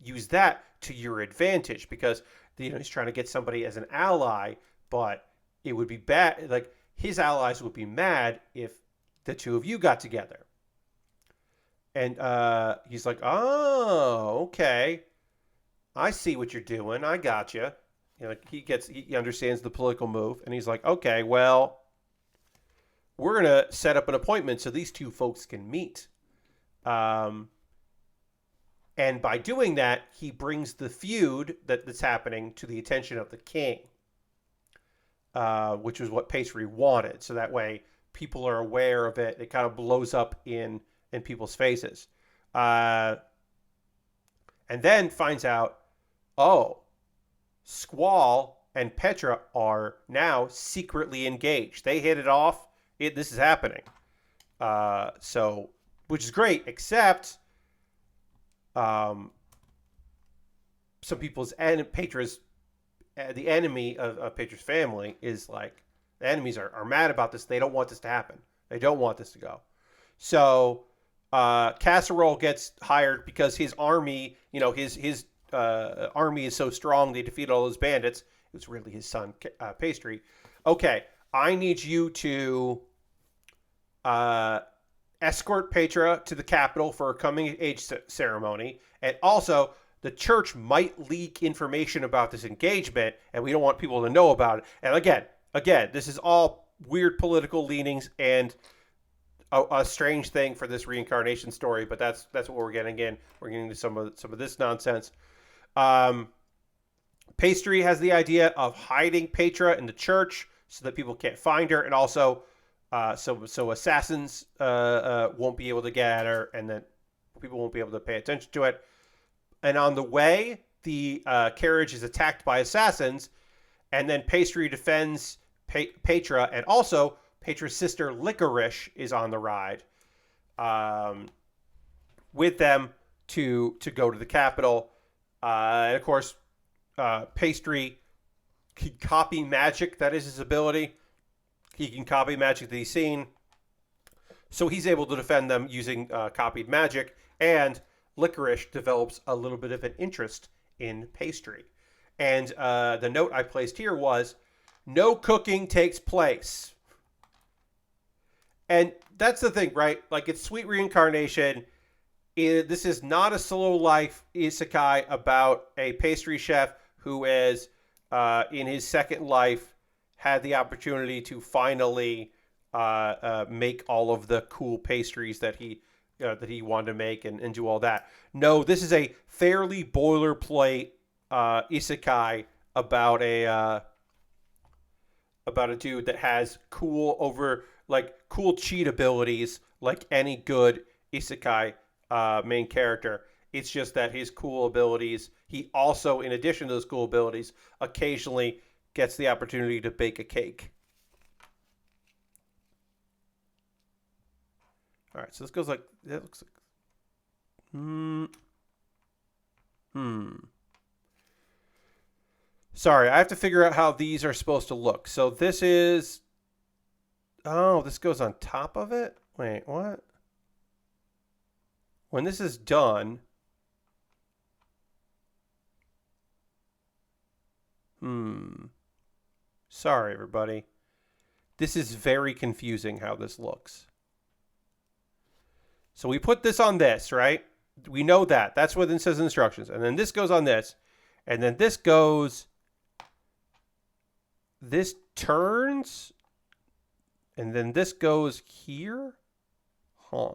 use that to your advantage because he's trying to get somebody as an ally, but it would be bad. Like, his allies would be mad if the two of you got together. And he's like, oh, okay, I see what you're doing. I got you. He understands the political move, and he's like, okay, well, we're gonna set up an appointment so these two folks can meet. And by doing that, he brings the feud that's happening to the attention of the king, which is what Pastry wanted. So that way, people are aware of it. It kind of blows up in people's faces, and then finds out, oh, Squall and Petra are now secretly engaged. They hit it off. This is happening. So, which is great, except some people's Petra's the enemy of Petra's family is like, the enemies are mad about this. They don't want this to happen. They don't want this to go. So Casserole gets hired because his army, his army is so strong they defeat all those bandits. It's really his son, Pastry. Okay, I need you to escort Petra to the capital for a coming age ceremony, and also the church might leak information about this engagement, and we don't want people to know about it. And again, this is all weird political leanings and a strange thing for this reincarnation story, but that's what we're getting in. We're getting into some of this nonsense. Pastry has the idea of hiding Petra in the church so that people can't find her, and also so assassins won't be able to get at her, and then people won't be able to pay attention to it. And on the way, the carriage is attacked by assassins, and then Pastry defends Petra, and also Petra's sister Licorice is on the ride with them to go to the capital. And of course, Pastry can copy magic. That is his ability. He can copy magic that he's seen. So he's able to defend them using copied magic. And Licorice develops a little bit of an interest in Pastry. And the note I placed here was, no cooking takes place. And that's the thing, right? Like, it's Sweet Reincarnation. This is not a slow life isekai about a pastry chef who is, in his second life, had the opportunity to finally make all of the cool pastries that he wanted to make and do all that. No, this is a fairly boilerplate isekai about a dude that has cool cheat abilities like any good isekai main character. It's just that his cool abilities, he also, in addition to those cool abilities, occasionally gets the opportunity to bake a cake. All right, so this goes like, that looks like, Sorry, I have to figure out how these are supposed to look. So this is, oh, this goes on top of it? Wait, what? when this is done, sorry, everybody. This is very confusing how this looks. So we put this on this, right? We know that. That's what it says in instructions. And then this goes on this. And then this goes... This turns... And then this goes here? Huh.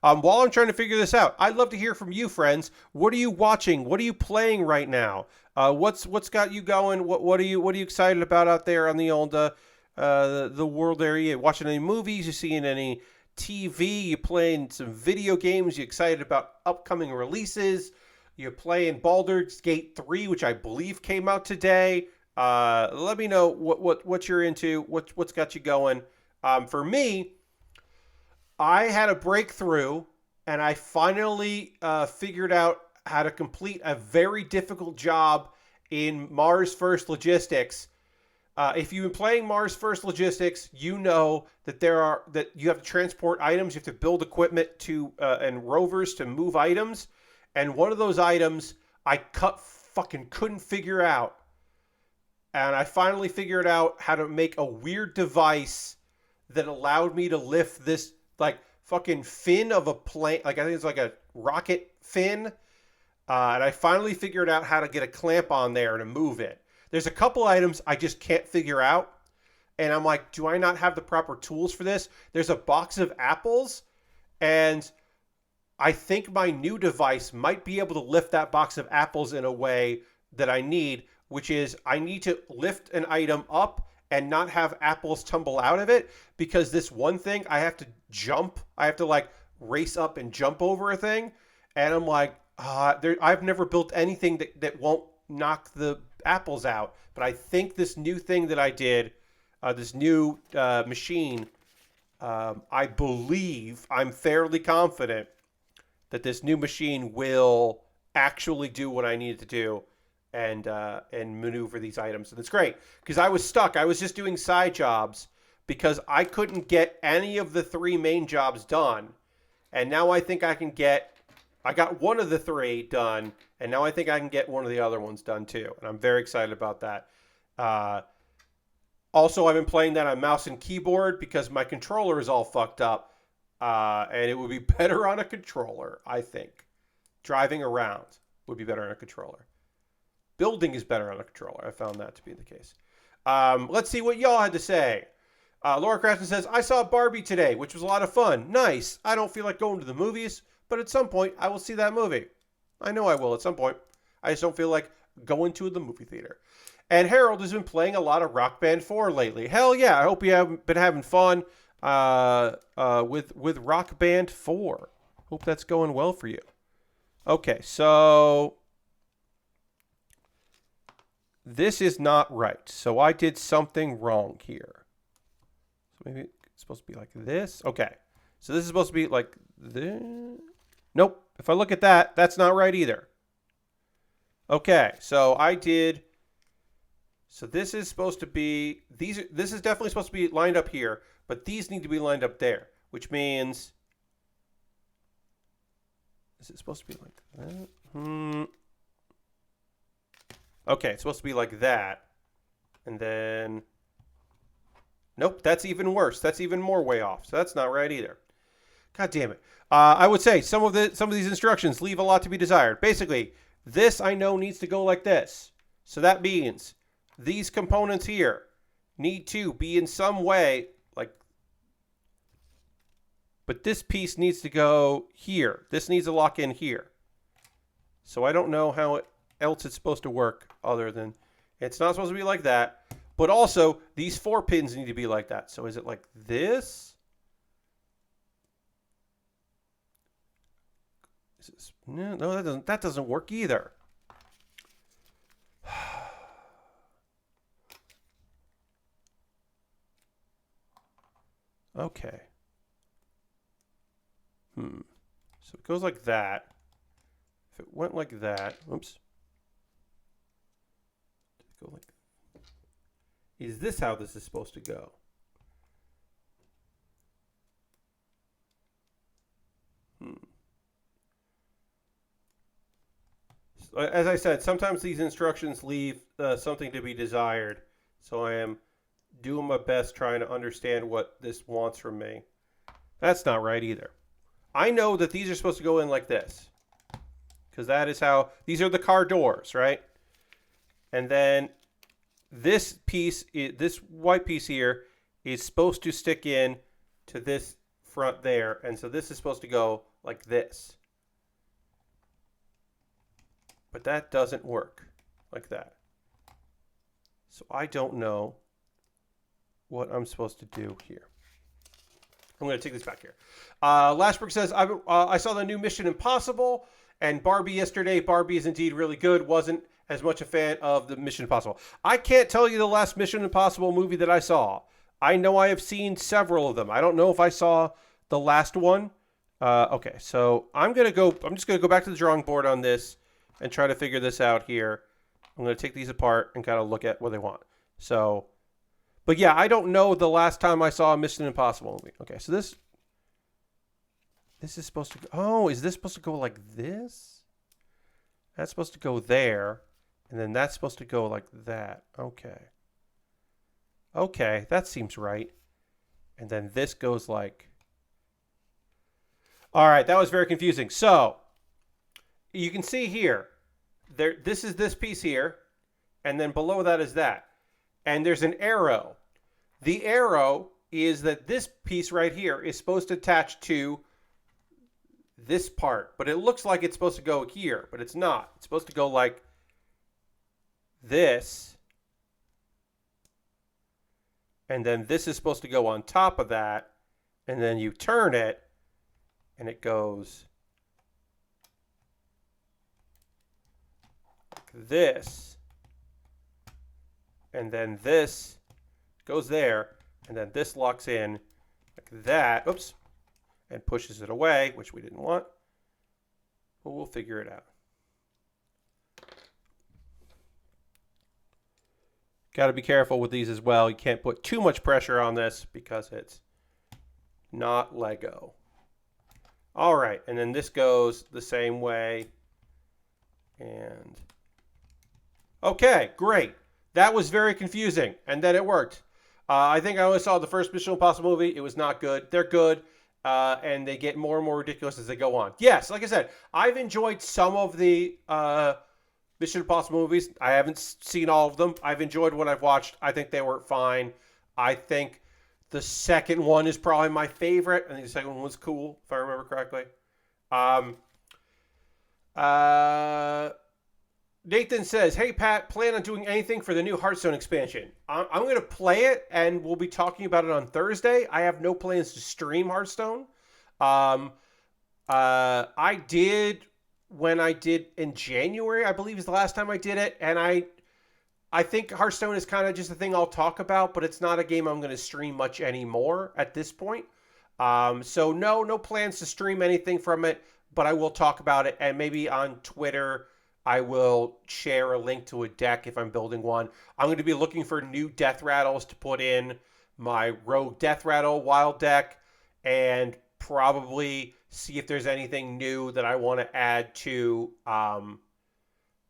While I'm trying to figure this out, I'd love to hear from you, friends. What are you watching? What are you playing right now? What's got you going? What are you excited about out there on the old the world area? You watching any movies? You seeing any TV? You playing some video games? You excited about upcoming releases? You're playing Baldur's Gate 3, which I believe came out today. Let me know what you're into. What's got you going? For me, I had a breakthrough, and I finally figured out how to complete a very difficult job in Mars First Logistics. If you've been playing Mars First Logistics, you know that that you have to transport items, you have to build equipment and rovers to move items, and one of those items I fucking couldn't figure out, and I finally figured out how to make a weird device that allowed me to lift this like fucking fin of a plane, like I think it's like a rocket fin, and I finally figured out how to get a clamp on there to move it. There's a couple items I just can't figure out, and I'm like, do I not have the proper tools for this? There's a box of apples, and I think my new device might be able to lift that box of apples in a way that I need, which is I need to lift an item up and not have apples tumble out of it, because this one thing I have to jump. I have to like race up and jump over a thing. And I'm like, I've never built anything that won't knock the apples out. But I think this new thing that I did, this new machine, I believe, I'm fairly confident that this new machine will actually do what I need it to do and maneuver these items. And it's great because I was stuck. I was just doing side jobs because I couldn't get any of the 3 main jobs done. And now I think I got one of the 3 done, and now I think I can get one of the other ones done too. And I'm very excited about that. Also, I've been playing that on mouse and keyboard because my controller is all fucked up. And it would be better on a controller, I think. Driving around would be better on a controller. Building is better on a controller. I found that to be the case. Let's see what y'all had to say. Laura Crafton says, I saw Barbie today, which was a lot of fun. Nice. I don't feel like going to the movies, but at some point I will see that movie. I know I will at some point. I just don't feel like going to the movie theater. And Harold has been playing a lot of Rock Band 4 lately. Hell yeah. I hope you have been having fun with Rock Band 4. Hope that's going well for you. Okay, so this is not right. So I did something wrong here. So maybe it's supposed to be like this. Okay, so this is supposed to be like this. Nope. If I look at that, that's not right either. Okay, so I did. So this is supposed to be this is definitely supposed to be lined up here, but these need to be lined up there, which means is it supposed to be like that? Okay, it's supposed to be like that. And then nope, that's even worse. That's even more way off. So that's not right either. God damn it. I would say some of these instructions leave a lot to be desired. Basically, this I know needs to go like this. So that means these components here need to be in some way like, but this piece needs to go here. This needs to lock in here. So I don't know how else it's supposed to work other than it's not supposed to be like that. But also these 4 pins need to be like that. So is it like this? Is this, no, that doesn't work either. Okay. So it goes like that. If it went like that, oops. Go like. Is this how this is supposed to go? as I said, sometimes these instructions leave something to be desired. So I am doing my best trying to understand what this wants from me. That's not right either. I know that these are supposed to go in like this, because that is how, these are the car doors, right? And then this piece, this white piece here, is supposed to stick in to this front there. And so this is supposed to go like this. But that doesn't work like that. So I don't know what I'm supposed to do here. I'm going to take this back here. Lashbrook says, I saw the new Mission Impossible and Barbie yesterday. Barbie is indeed really good. Wasn't as much a fan of the Mission Impossible. I can't tell you the last Mission Impossible movie that I saw. I know I have seen several of them. I don't know if I saw the last one. Okay, so I'm just going to go back to the drawing board on this and try to figure this out here. I'm going to take these apart and kind of look at what they want. So, but yeah, I don't know the last time I saw a Mission Impossible movie. Okay, so this is supposed to go, oh, is this supposed to go like this? That's supposed to go there, and then that's supposed to go like that. Okay. Okay, that seems right. And then this goes like, all right, that was very confusing. So, you can see here, this is this piece here, and then below that is that. And there's an arrow. The arrow is that this piece right here is supposed to attach to this part, but it looks like it's supposed to go here, but it's not. It's supposed to go like this, and then this is supposed to go on top of that, and then you turn it, and it goes like this, and then this goes there, and then this locks in like that, oops, and pushes it away, which we didn't want, but we'll figure it out. Got to be careful with these as well. You can't put too much pressure on this because it's not Lego. All right, and then this goes the same way. And okay, great. That was very confusing, and then it worked. I think I only saw the first Mission Impossible movie. It was not good. They're good, and they get more and more ridiculous as they go on. Yes, like I said, I've enjoyed some of the Mission Impossible movies. I haven't seen all of them. I've enjoyed what I've watched. I think they were fine. I think the second one is probably my favorite. I think the second one was cool, if I remember correctly. Nathan says, hey, Pat, plan on doing anything for the new Hearthstone expansion? I'm going to play it, and we'll be talking about it on Thursday. I have no plans to stream Hearthstone. I did when I did in January, I believe is the last time I did it, and I think Hearthstone is kind of just a thing I'll talk about, but it's not a game I'm going to stream much anymore at this point. So no plans to stream anything from it, but I will talk about it, and maybe on Twitter I will share a link to a deck if I'm building one. I'm going to be looking for new death rattles to put in my Rogue Death Rattle wild deck, and probably see if there's anything new that I want to add to my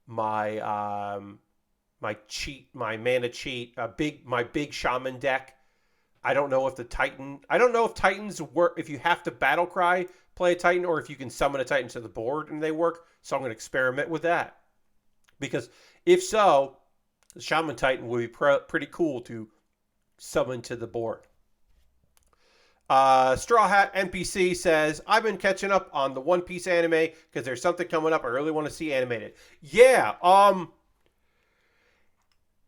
mana cheat, my big shaman deck. I don't know if Titans work, if you have to battle cry play a Titan, or if you can summon a Titan to the board and they work. So I'm going to experiment with that, because if so, the Shaman Titan would be pretty cool to summon to the board. Straw Hat NPC says, I've been catching up on the One Piece anime because there's something coming up I really want to see animated. Yeah,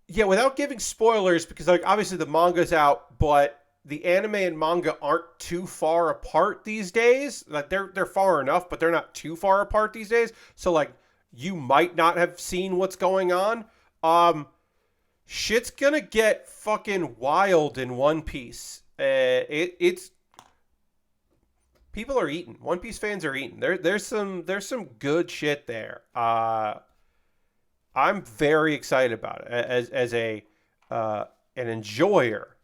without giving spoilers, because like obviously the manga's out, but the anime and manga aren't too far apart these days. Like they're far enough, but they're not too far apart these days. So like you might not have seen what's going on. Shit's gonna get fucking wild in One Piece. It's people are eating. One Piece fans are eating. There's some good shit there. I'm very excited about it as an enjoyer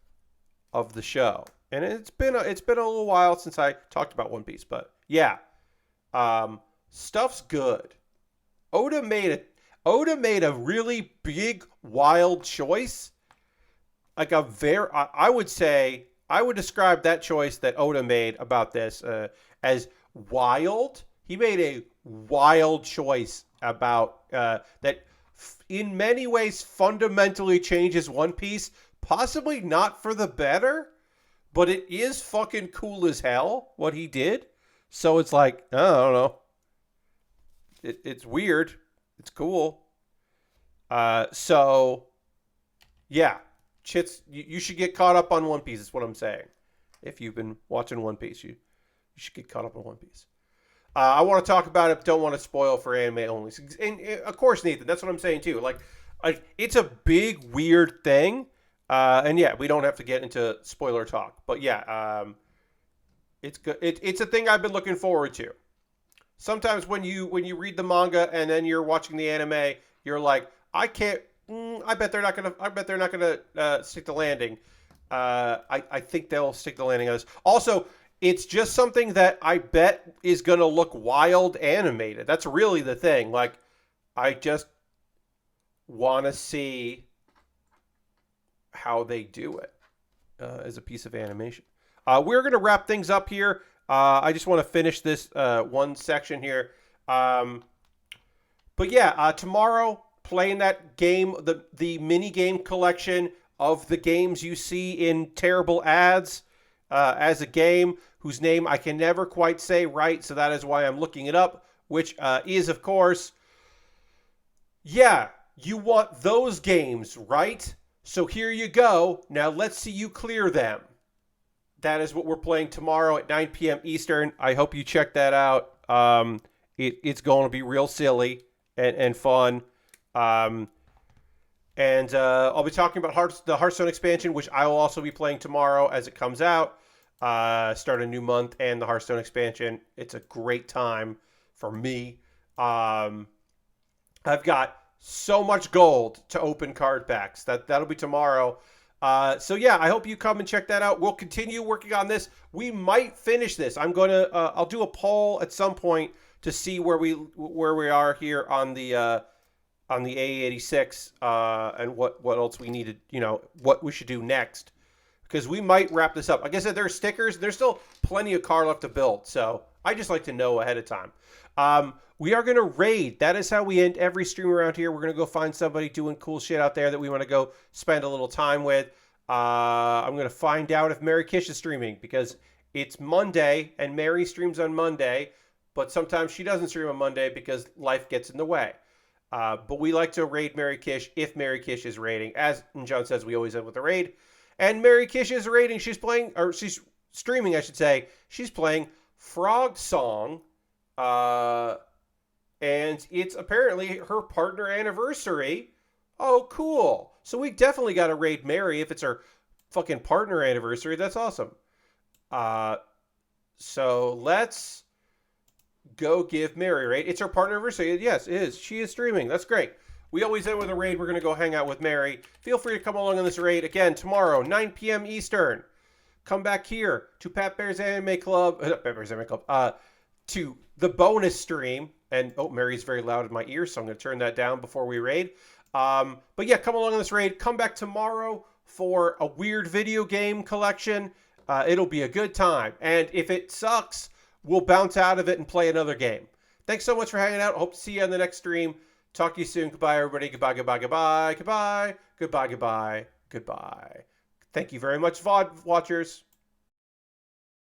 of the show, and it's been a little while since I talked about One Piece, but yeah, stuff's good Oda made a Oda made a really big, wild choice. Like a very, I would say, I would describe that choice that Oda made about this as wild. He made a wild choice about that. In many ways, fundamentally changes One Piece. Possibly not for the better, but it is fucking cool as hell what he did. So it's like, I don't know. It's weird. It's cool. So yeah, Chits, you should get caught up on One Piece. Is what I'm saying. If you've been watching One Piece, you should get caught up on One Piece. I want to talk about it, but don't want to spoil for anime only. And of course, Nathan, that's what I'm saying too. Like it's a big, weird thing. And yeah, we don't have to get into spoiler talk, but yeah, it's good. It's a thing I've been looking forward to. Sometimes when you read the manga and then you're watching the anime, you're like, I can't. I bet they're not gonna. I bet they're not gonna stick the landing. I think they'll stick the landing on this. Also, it's just something that I bet is gonna look wild animated. That's really the thing. Like, I just want to see how they do it as a piece of animation. We're going to wrap things up here. I just want to finish this one section here. But yeah, tomorrow, playing that game, the mini game collection of the games you see in terrible ads as a game whose name I can never quite say right, so that is why I'm looking it up, which is, of course, yeah, you want those games, right? So here you go. Now let's see you clear them. That is what we're playing tomorrow at 9 p.m. Eastern. I hope you check that out. It's going to be real silly and fun. And I'll be talking about the Hearthstone expansion, which I will also be playing tomorrow as it comes out. Start a new month and the Hearthstone expansion. It's a great time for me. I've got so much gold to open card packs. That'll be tomorrow. So yeah, I hope you come and check that out. We'll continue working on this. We might finish this. I'll do a poll at some point to see where we are here on the AE86 and what else we needed. What we should do next, because we might wrap this up. Like I said, there are stickers. There's still plenty of card left to build. So I just like to know ahead of time. We are going to raid. That is how we end every stream around here. We're going to go find somebody doing cool shit out there that we want to go spend a little time with. I'm going to find out if Mary Kish is streaming, because it's Monday and Mary streams on Monday, but sometimes she doesn't stream on Monday because life gets in the way. But we like to raid Mary Kish if Mary Kish is raiding. As John says, we always end with a raid. And Mary Kish is raiding. She's streaming, I should say. She's playing Frog Song. And it's apparently her partner anniversary. Oh, cool. So we definitely got to raid Mary if it's her fucking partner anniversary. That's awesome. So let's go give Mary a raid. It's her partner anniversary. Yes, it is. She is streaming. That's great. We always end with a raid. We're going to go hang out with Mary. Feel free to come along on this raid. Again, tomorrow, 9 p.m. Eastern. Come back here to Pat Bear's Anime Club. Pat Bear's Anime Club. To the bonus stream. And, oh, Mary's very loud in my ear, so I'm going to turn that down before we raid. But yeah, come along on this raid. Come back tomorrow for a weird video game collection. It'll be a good time. And if it sucks, we'll bounce out of it and play another game. Thanks so much for hanging out. Hope to see you on the next stream. Talk to you soon. Goodbye, everybody. Goodbye, goodbye, goodbye, goodbye, goodbye, goodbye, goodbye. Thank you very much, VOD watchers.